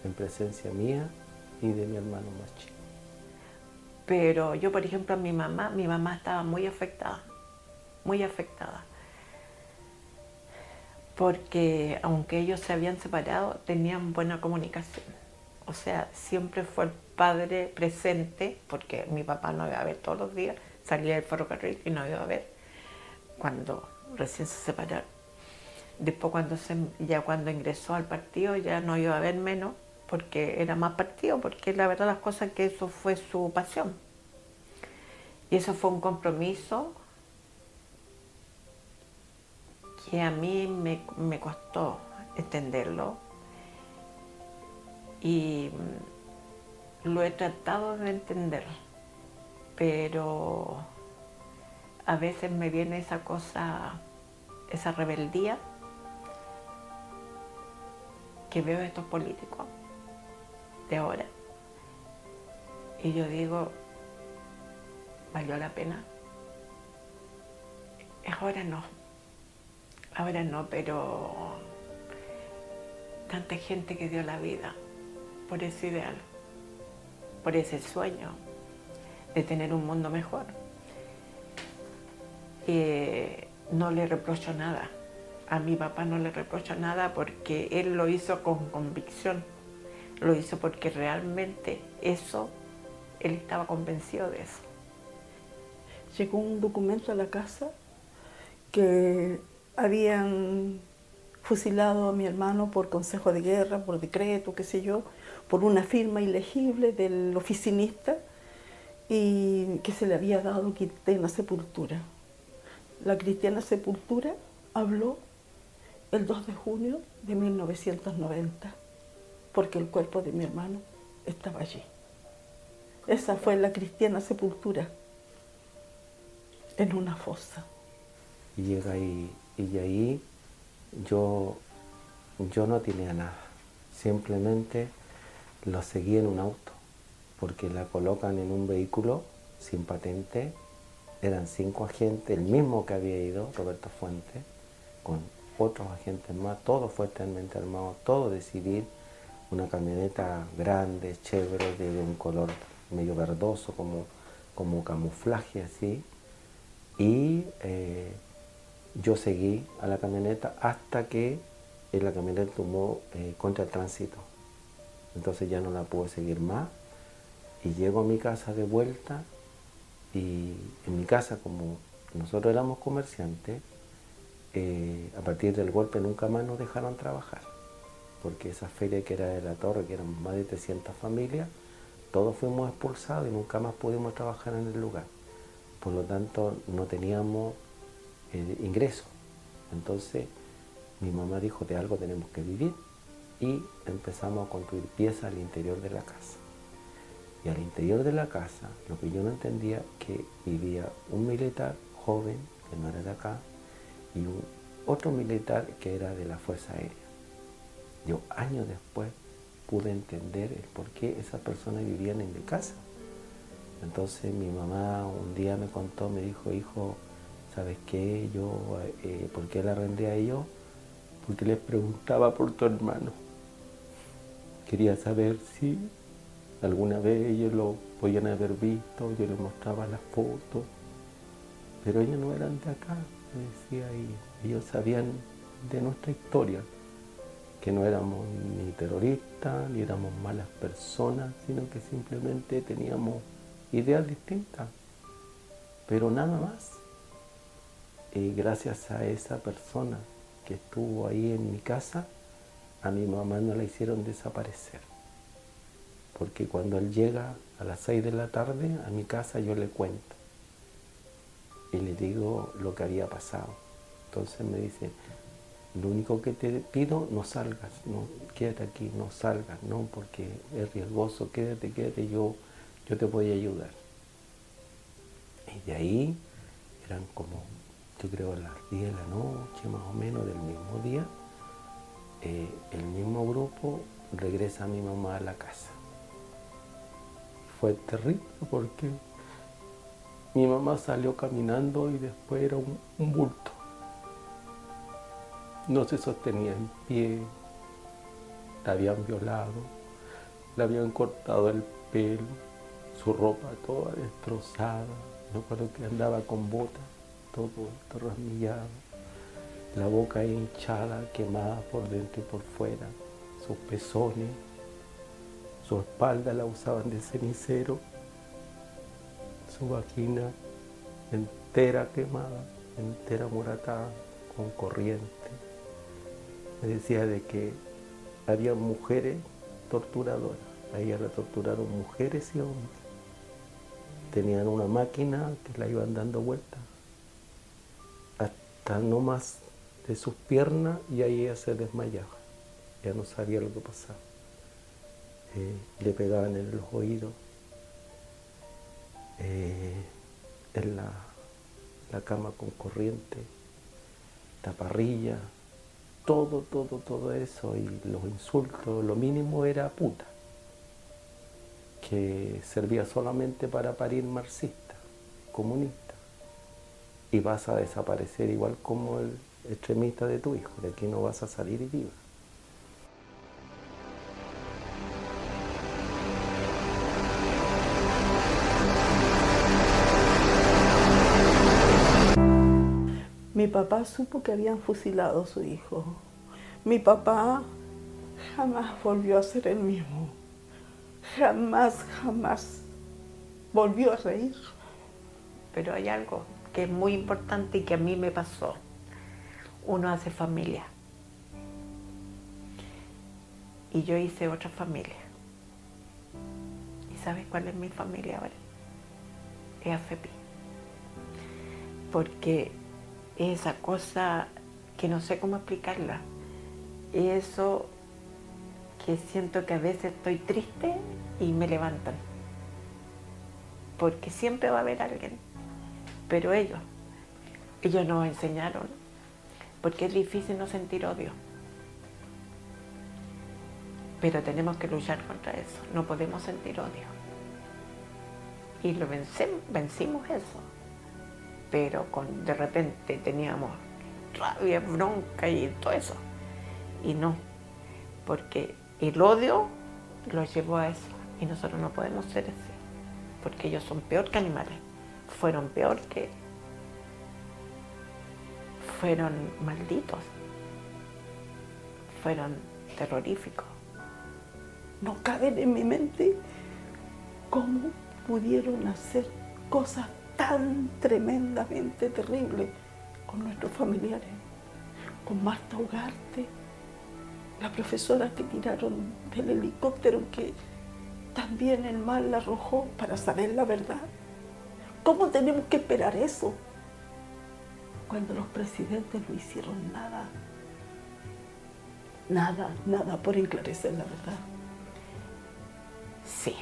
en presencia mía y de mi hermano más chico. Pero yo, por ejemplo, a mi mamá estaba muy afectada, porque aunque ellos se habían separado, tenían buena comunicación. O sea, siempre fue el padre presente, porque mi papá no iba a ver todos los días, salía del ferrocarril y no iba a ver cuando recién se separaron. Después cuando ingresó al partido ya no iba a ver menos, porque era más partido, porque la verdad las cosas que eso fue su pasión. Y eso fue un compromiso que a mí me costó entenderlo y lo he tratado de entender, pero a veces me viene esa cosa, esa rebeldía que veo de estos políticos de ahora y yo digo, ¿valió la pena? Ahora no, pero tanta gente que dio la vida por ese ideal, por ese sueño de tener un mundo mejor. No le reprocho nada, a mi papá no le reprocho nada porque él lo hizo con convicción, lo hizo porque realmente él estaba convencido de eso. Llegó un documento a la casa que habían fusilado a mi hermano por consejo de guerra, por decreto, qué sé yo, por una firma ilegible del oficinista y que se le había dado cristiana sepultura. La cristiana sepultura habló el 2 de junio de 1990, porque el cuerpo de mi hermano estaba allí. Esa fue la cristiana sepultura, en una fosa. Y llega ahí, y ahí yo no tenía nada, simplemente lo seguí en un auto, porque la colocan en un vehículo sin patente, eran 5 agentes, el mismo que había ido, Roberto Fuentes, con otros agentes más, todos fuertemente armados, todo de civil, una camioneta grande, chévere, de un color medio verdoso, como camuflaje así, y yo seguí a la camioneta hasta que la camioneta tomó contra el tránsito. Entonces ya no la pude seguir más y llego a mi casa de vuelta y en mi casa, como nosotros éramos comerciantes, a partir del golpe nunca más nos dejaron trabajar, porque esa feria que era de la Torre, que eran más de 300 familias, todos fuimos expulsados y nunca más pudimos trabajar en el lugar. Por lo tanto, no teníamos ingresos. Entonces, mi mamá dijo, de algo tenemos que vivir, y empezamos a construir piezas al interior de la casa. Y al interior de la casa, lo que yo no entendía, que vivía un militar joven, que no era de acá, y otro militar que era de la Fuerza Aérea. Yo, años después, pude entender el por qué esas personas vivían en mi casa. Entonces mi mamá un día me contó, me dijo, hijo, ¿sabes qué? ¿Por qué la arrendé a ellos? Porque les preguntaba por tu hermano. Quería saber si alguna vez ellos lo podían haber visto, yo les mostraba las fotos, pero ellos no eran de acá, me decía, y ellos sabían de nuestra historia, que no éramos ni terroristas, ni éramos malas personas, sino que simplemente teníamos ideas distintas, pero nada más. Y gracias a esa persona que estuvo ahí en mi casa, a mi mamá no la hicieron desaparecer. Porque cuando él llega a las 6 de la tarde a mi casa, yo le cuento y le digo lo que había pasado. Entonces me dice, lo único que te pido, no salgas, no, quédate aquí, no salgas, no, porque es riesgoso, quédate, yo te voy a ayudar. Y de ahí eran como, yo creo, a las 10 de la noche, más o menos, del mismo día, el mismo grupo regresa a mi mamá a la casa. Fue terrible porque mi mamá salió caminando y después era un bulto. No se sostenía en pie, la habían violado, le habían cortado el pelo, su ropa toda destrozada. Me acuerdo que andaba con botas, todo rasmillado, la boca hinchada, quemada por dentro y por fuera, sus pezones, su espalda la usaban de cenicero, su vagina entera quemada, entera moratada, con corriente. Me decía de que había mujeres torturadoras, a ella la torturaron mujeres y hombres. Tenían una máquina que la iban dando vueltas hasta no más de sus piernas y ahí ella se desmayaba, ya no sabía lo que pasaba. Le pegaban en los oídos, en la cama con corriente, taparrilla, todo eso, y los insultos, lo mínimo era puta, que servía solamente para parir marxista, comunista, y vas a desaparecer igual como el extremista de tu hijo, de aquí no vas a salir viva. Mi papá supo que habían fusilado a su hijo. Mi papá jamás volvió a ser el mismo. Jamás volvió a reír. Pero hay algo que es muy importante y que a mí me pasó. Uno hace familia. Y yo hice otra familia. ¿Y sabes cuál es mi familia ahora? Es AFEPI. Porque esa cosa que no sé cómo explicarla, eso que siento que a veces estoy triste y me levantan, porque siempre va a haber alguien, pero ellos nos enseñaron, porque es difícil no sentir odio, pero tenemos que luchar contra eso, no podemos sentir odio, y lo vencimos eso. Pero de repente teníamos rabia, bronca y todo eso. Y no, porque el odio los llevó a eso. Y nosotros no podemos ser así, porque ellos son peor que animales. Fueron peor que... Fueron malditos. Fueron terroríficos. No caben en mi mente cómo pudieron hacer cosas tan tremendamente terrible con nuestros familiares, con Marta Ugarte, la profesora que tiraron del helicóptero, que también el mal la arrojó para saber la verdad. ¿Cómo tenemos que esperar eso cuando los presidentes no hicieron nada por esclarecer la verdad? Sí.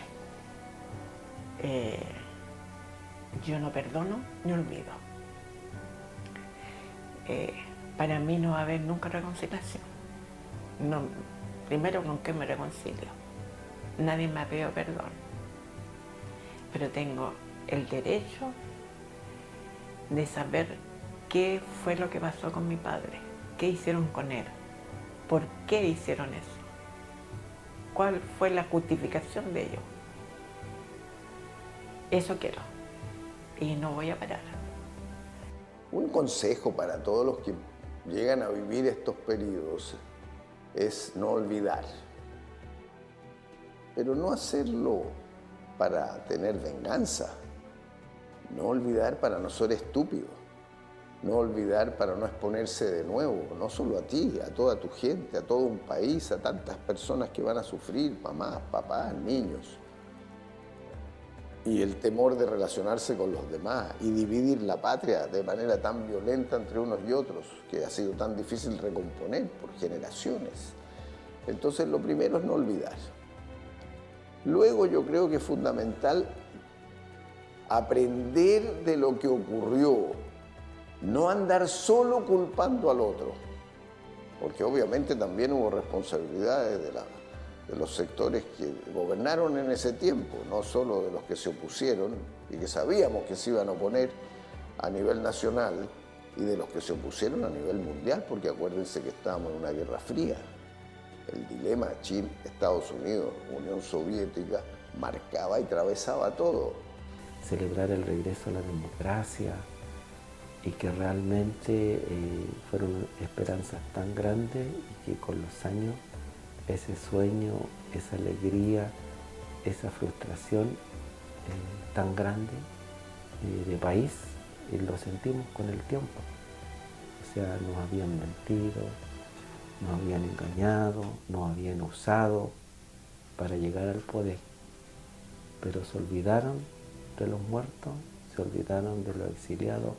Yo no perdono ni olvido. Para mí no va a haber nunca reconciliación. No, primero, ¿con qué me reconcilio? Nadie me ha pedido perdón. Pero tengo el derecho de saber qué fue lo que pasó con mi padre, qué hicieron con él, por qué hicieron eso, cuál fue la justificación de ello. Eso quiero. Y no voy a parar. Un consejo para todos los que llegan a vivir estos periodos es no olvidar. Pero no hacerlo para tener venganza, no olvidar para no ser estúpido, no olvidar para no exponerse de nuevo, no solo a ti, a toda tu gente, a todo un país, a tantas personas que van a sufrir, mamás, papás, niños. Y el temor de relacionarse con los demás y dividir la patria de manera tan violenta entre unos y otros, que ha sido tan difícil recomponer por generaciones. Entonces lo primero es no olvidar. Luego yo creo que es fundamental aprender de lo que ocurrió, no andar solo culpando al otro, porque obviamente también hubo responsabilidades de los sectores que gobernaron en ese tiempo, no solo de los que se opusieron y que sabíamos que se iban a oponer a nivel nacional, y de los que se opusieron a nivel mundial, porque acuérdense que estábamos en una guerra fría. El dilema China, Estados Unidos, Unión Soviética, marcaba y atravesaba todo. Celebrar el regreso a la democracia y que realmente fueron esperanzas tan grandes y que con los años ese sueño, esa alegría, esa frustración tan grande de país lo sentimos con el tiempo. O sea, nos habían mentido, nos habían engañado, nos habían usado para llegar al poder, pero se olvidaron de los muertos, se olvidaron de los exiliados,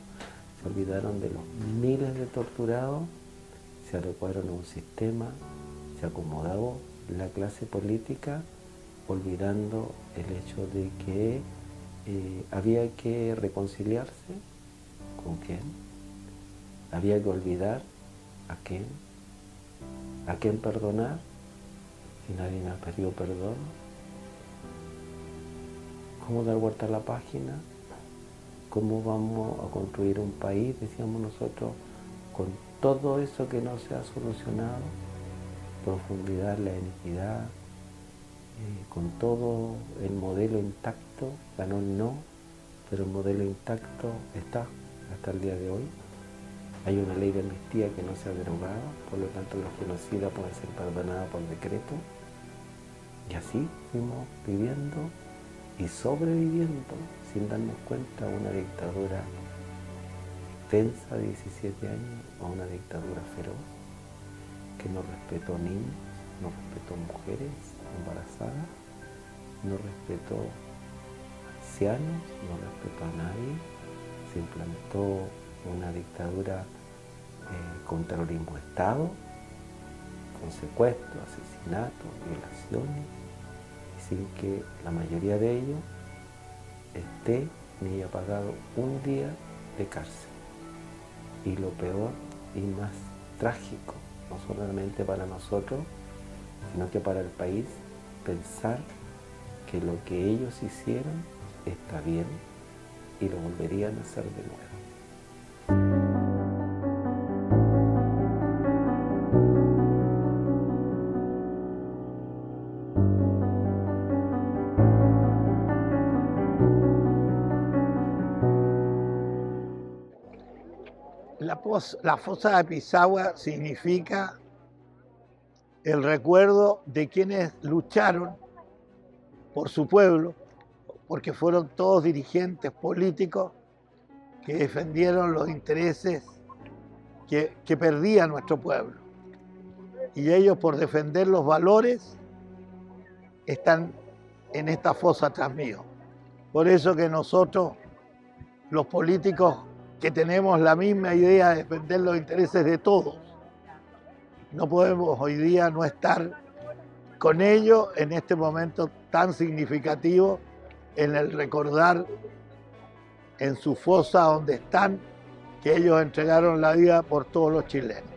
se olvidaron de los miles de torturados, se adecuaron a un sistema, se acomodó la clase política, olvidando el hecho de que había que reconciliarse. ¿Con quién? Había que olvidar a quién. ¿A quién perdonar? Si nadie me ha pedido perdón. ¿Cómo dar vuelta a la página? ¿Cómo vamos a construir un país, decíamos nosotros, con todo eso que no se ha solucionado? Profundidad, la iniquidad, con todo el modelo intacto, ganó el no, pero el modelo intacto está hasta el día de hoy. Hay una ley de amnistía que no se ha derogado, por lo tanto los genocidas pueden ser perdonados por decreto. Y así fuimos viviendo y sobreviviendo sin darnos cuenta a una dictadura tensa de 17 años, a una dictadura feroz que no respetó niños, no respetó mujeres embarazadas, no respetó ancianos, no respetó a nadie. Se implantó una dictadura con terrorismo de Estado, con secuestros, asesinatos, violaciones, y sin que la mayoría de ellos esté ni haya pagado un día de cárcel. Y lo peor y más trágico, no solamente para nosotros, sino que para el país, pensar que lo que ellos hicieron está bien y lo volverían a hacer de nuevo. La fosa de Pisagua significa el recuerdo de quienes lucharon por su pueblo, porque fueron todos dirigentes políticos que defendieron los intereses que perdía nuestro pueblo. Y ellos, por defender los valores, están en esta fosa tras mío. Por eso que nosotros, los políticos que tenemos la misma idea de defender los intereses de todos, no podemos hoy día no estar con ellos en este momento tan significativo, en el recordar en su fosa donde están, que ellos entregaron la vida por todos los chilenos.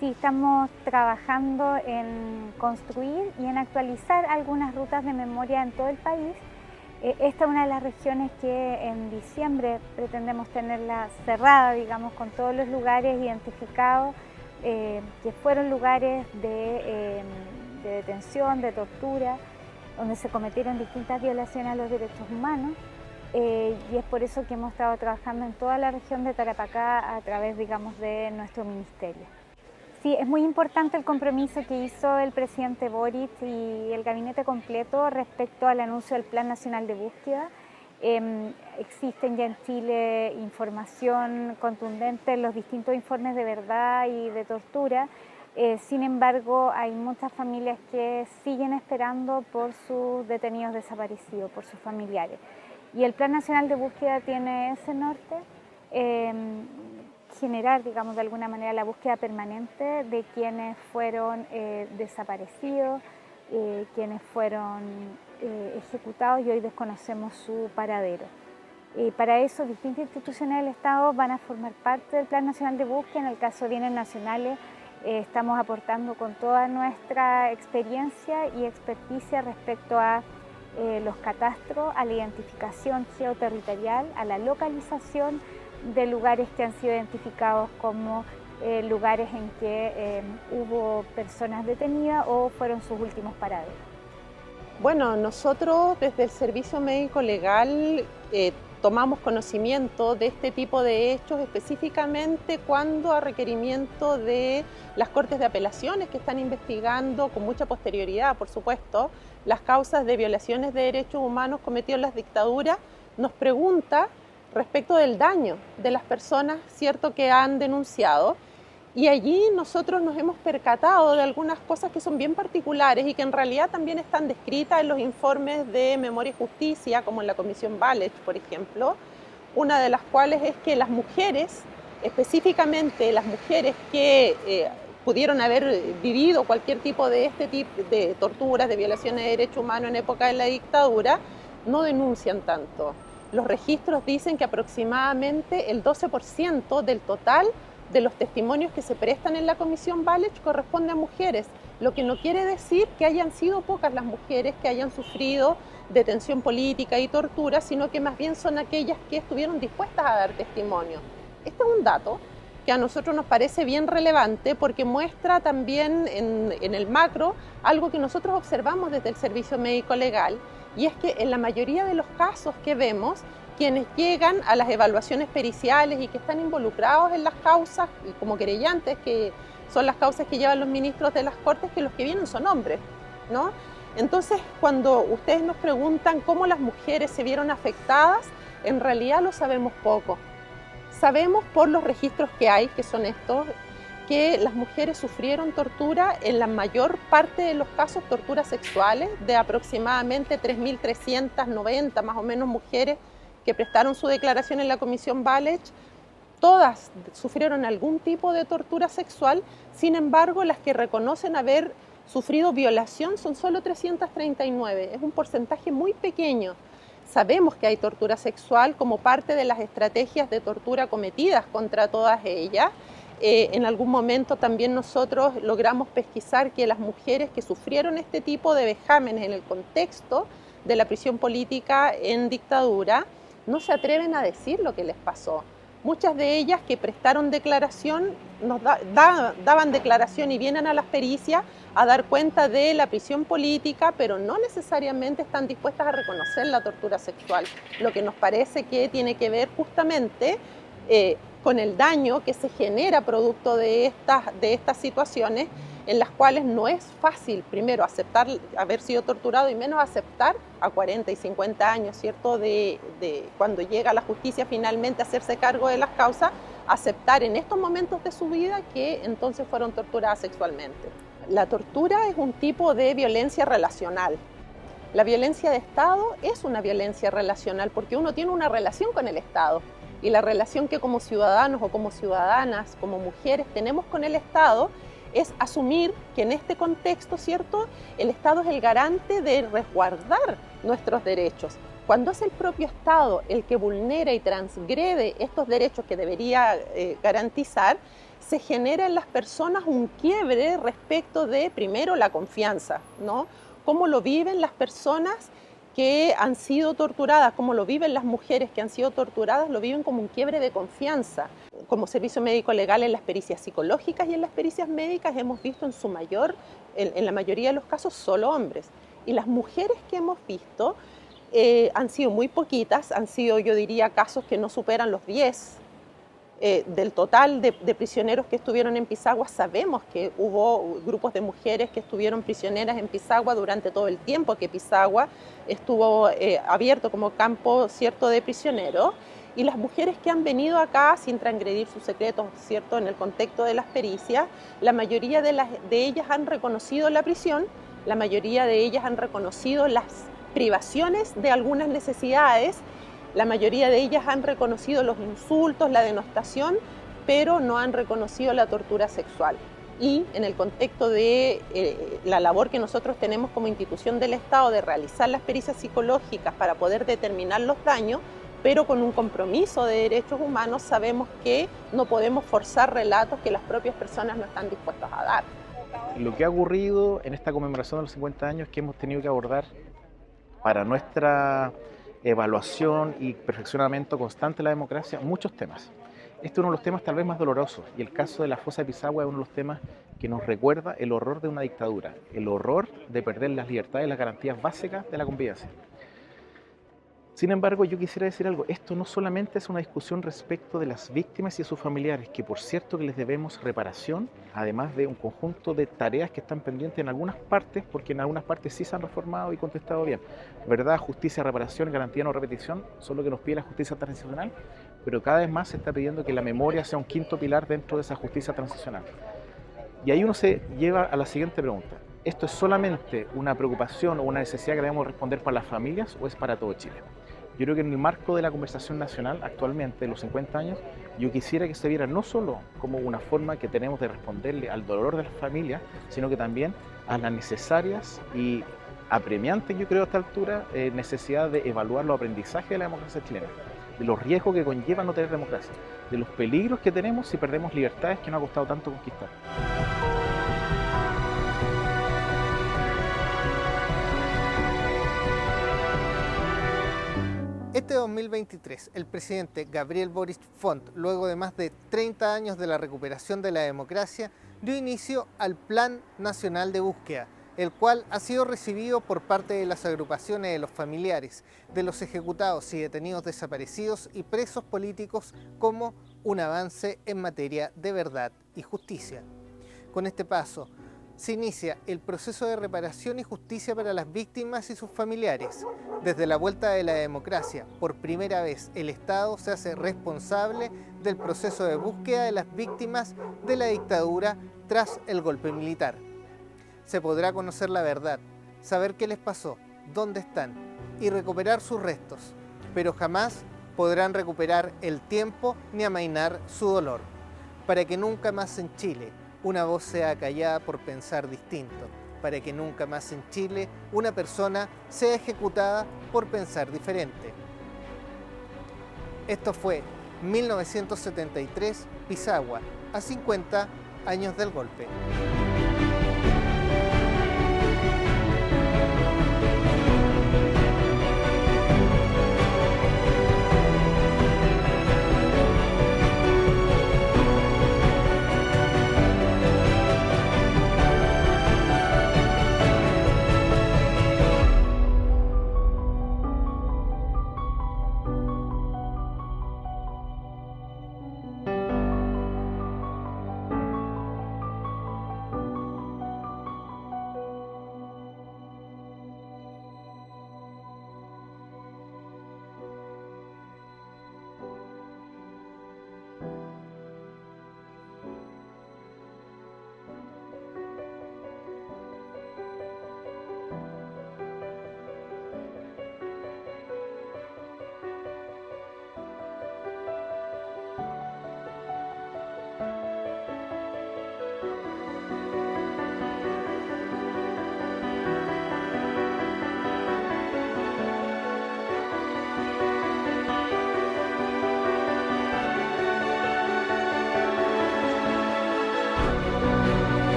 Sí, estamos trabajando en construir y en actualizar algunas rutas de memoria en todo el país. Esta es una de las regiones que en diciembre pretendemos tenerla cerrada, digamos, con todos los lugares identificados, que fueron lugares de detención, de tortura, donde se cometieron distintas violaciones a los derechos humanos. Y es por eso que hemos estado trabajando en toda la región de Tarapacá a través, digamos, de nuestro ministerio. Sí, es muy importante el compromiso que hizo el presidente Boric y el gabinete completo respecto al anuncio del Plan Nacional de Búsqueda. Existen ya en Chile información contundente en los distintos informes de verdad y de tortura. Sin embargo, hay muchas familias que siguen esperando por sus detenidos desaparecidos, por sus familiares. Y el Plan Nacional de Búsqueda tiene ese norte, generar, digamos, de alguna manera la búsqueda permanente de quienes fueron desaparecidos, quienes fueron ejecutados y hoy desconocemos su paradero. Para eso, distintas instituciones del Estado van a formar parte del Plan Nacional de Búsqueda. En el caso de bienes nacionales, estamos aportando con toda nuestra experiencia y experticia respecto a los catastros, a la identificación geoterritorial, a la localización de lugares que han sido identificados como lugares en que hubo personas detenidas o fueron sus últimos paraderos. Bueno, nosotros desde el Servicio Médico Legal tomamos conocimiento de este tipo de hechos específicamente cuando a requerimiento de las Cortes de Apelaciones que están investigando con mucha posterioridad, por supuesto, las causas de violaciones de derechos humanos cometidos en las dictaduras, nos pregunta respecto del daño de las personas, cierto, que han denunciado. Y allí nosotros nos hemos percatado de algunas cosas que son bien particulares y que en realidad también están descritas en los informes de Memoria y Justicia, como en la Comisión Walech, por ejemplo, una de las cuales es que las mujeres, específicamente las mujeres que pudieron haber vivido cualquier tipo de de torturas, de violaciones de derechos humanos en época de la dictadura, no denuncian tanto. Los registros dicen que aproximadamente el 12% del total de los testimonios que se prestan en la Comisión Walech corresponde a mujeres, lo que no quiere decir que hayan sido pocas las mujeres que hayan sufrido detención política y tortura, sino que más bien son aquellas que estuvieron dispuestas a dar testimonio. Este es un dato que a nosotros nos parece bien relevante porque muestra también en el macro algo que nosotros observamos desde el Servicio Médico Legal, y es que en la mayoría de los casos que vemos, quienes llegan a las evaluaciones periciales y que están involucrados en las causas, y como querellantes, que son las causas que llevan los ministros de las Cortes, que los que vienen son hombres, ¿no? Entonces, cuando ustedes nos preguntan cómo las mujeres se vieron afectadas, en realidad lo sabemos poco. Sabemos por los registros que hay, que son estos, que las mujeres sufrieron tortura, en la mayor parte de los casos torturas sexuales, de aproximadamente 3.390 más o menos mujeres que prestaron su declaración en la Comisión Walech, todas sufrieron algún tipo de tortura sexual. Sin embargo, las que reconocen haber sufrido violación son solo 339, es un porcentaje muy pequeño. Sabemos que hay tortura sexual como parte de las estrategias de tortura cometidas contra todas ellas. En algún momento también nosotros logramos pesquisar que las mujeres que sufrieron este tipo de vejámenes en el contexto de la prisión política en dictadura no se atreven a decir lo que les pasó. Muchas de ellas que prestaron declaración, daban declaración y vienen a las pericias a dar cuenta de la prisión política, pero no necesariamente están dispuestas a reconocer la tortura sexual, lo que nos parece que tiene que ver justamente con el daño que se genera producto de estas situaciones en las cuales no es fácil, primero, aceptar haber sido torturado y menos aceptar a 40 y 50 años, ¿cierto?, de cuando llega la justicia finalmente a hacerse cargo de las causas, aceptar en estos momentos de su vida que entonces fueron torturadas sexualmente. La tortura es un tipo de violencia relacional. La violencia de Estado es una violencia relacional porque uno tiene una relación con el Estado. Y la relación que como ciudadanos o como ciudadanas, como mujeres tenemos con el Estado es asumir que en este contexto, ¿cierto?, el Estado es el garante de resguardar nuestros derechos. Cuando es el propio Estado el que vulnera y transgrede estos derechos que debería garantizar, se genera en las personas un quiebre respecto de, primero, la confianza, ¿no? Cómo lo viven las personas que han sido torturadas, como lo viven las mujeres que han sido torturadas, lo viven como un quiebre de confianza. Como Servicio Médico Legal, en las pericias psicológicas y en las pericias médicas hemos visto en la mayoría de los casos solo hombres. Y las mujeres que hemos visto han sido muy poquitas, han sido, yo diría, casos que no superan los 10 del total de prisioneros que estuvieron en Pisagua, sabemos que hubo grupos de mujeres que estuvieron prisioneras en Pisagua durante todo el tiempo que Pisagua estuvo abierto como campo, ¿cierto?, de prisioneros. Y las mujeres que han venido acá sin transgredir sus secretos, ¿cierto?, en el contexto de las pericias, la mayoría de ellas han reconocido la prisión, la mayoría de ellas han reconocido las privaciones de algunas necesidades. La mayoría de ellas han reconocido los insultos, la denostación, pero no han reconocido la tortura sexual. Y en el contexto de la labor que nosotros tenemos como institución del Estado de realizar las pericias psicológicas para poder determinar los daños, pero con un compromiso de derechos humanos, sabemos que no podemos forzar relatos que las propias personas no están dispuestas a dar. Lo que ha ocurrido en esta conmemoración de los 50 años es que hemos tenido que abordar para nuestra evaluación y perfeccionamiento constante de la democracia muchos temas. Este es uno de los temas tal vez más dolorosos, y el caso de la fosa de Pisagua es uno de los temas que nos recuerda el horror de una dictadura, el horror de perder las libertades y las garantías básicas de la convivencia. Sin embargo, yo quisiera decir algo, esto no solamente es una discusión respecto de las víctimas y de sus familiares, que por cierto que les debemos reparación, además de un conjunto de tareas que están pendientes en algunas partes, porque en algunas partes sí se han reformado y contestado bien. Verdad, justicia, reparación, garantía, no repetición, son lo que nos pide la justicia transicional, pero cada vez más se está pidiendo que la memoria sea un quinto pilar dentro de esa justicia transicional. Y ahí uno se lleva a la siguiente pregunta, ¿esto es solamente una preocupación o una necesidad que debemos responder para las familias o es para todo Chile? Yo creo que en el marco de la conversación nacional actualmente, de los 50 años, yo quisiera que se viera no solo como una forma que tenemos de responderle al dolor de las familias, sino que también a las necesarias y apremiantes, yo creo a esta altura, necesidad de evaluar los aprendizajes de la democracia chilena, de los riesgos que conlleva no tener democracia, de los peligros que tenemos si perdemos libertades que nos ha costado tanto conquistar. Este 2023, el presidente Gabriel Boric Font, luego de más de 30 años de la recuperación de la democracia, dio inicio al Plan Nacional de Búsqueda, el cual ha sido recibido por parte de las agrupaciones de los familiares, de los ejecutados y detenidos desaparecidos y presos políticos como un avance en materia de verdad y justicia. Con este paso, se inicia el proceso de reparación y justicia para las víctimas y sus familiares. Desde la vuelta de la democracia, por primera vez el Estado se hace responsable del proceso de búsqueda de las víctimas de la dictadura tras el golpe militar. Se podrá conocer la verdad, saber qué les pasó, dónde están y recuperar sus restos, pero jamás podrán recuperar el tiempo ni amainar su dolor, para que nunca más en Chile una voz sea callada por pensar distinto, para que nunca más en Chile una persona sea ejecutada por pensar diferente. Esto fue 1973, Pisagua, a 50 años del golpe.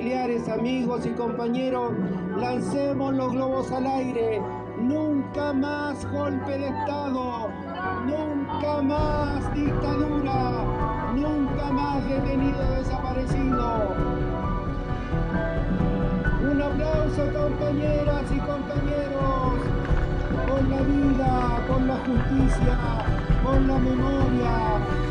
familiares, amigos y compañeros, lancemos los globos al aire. Nunca más golpe de Estado, nunca más dictadura, nunca más detenido desaparecido. Un aplauso, compañeras y compañeros, por la vida, por la justicia, por la memoria,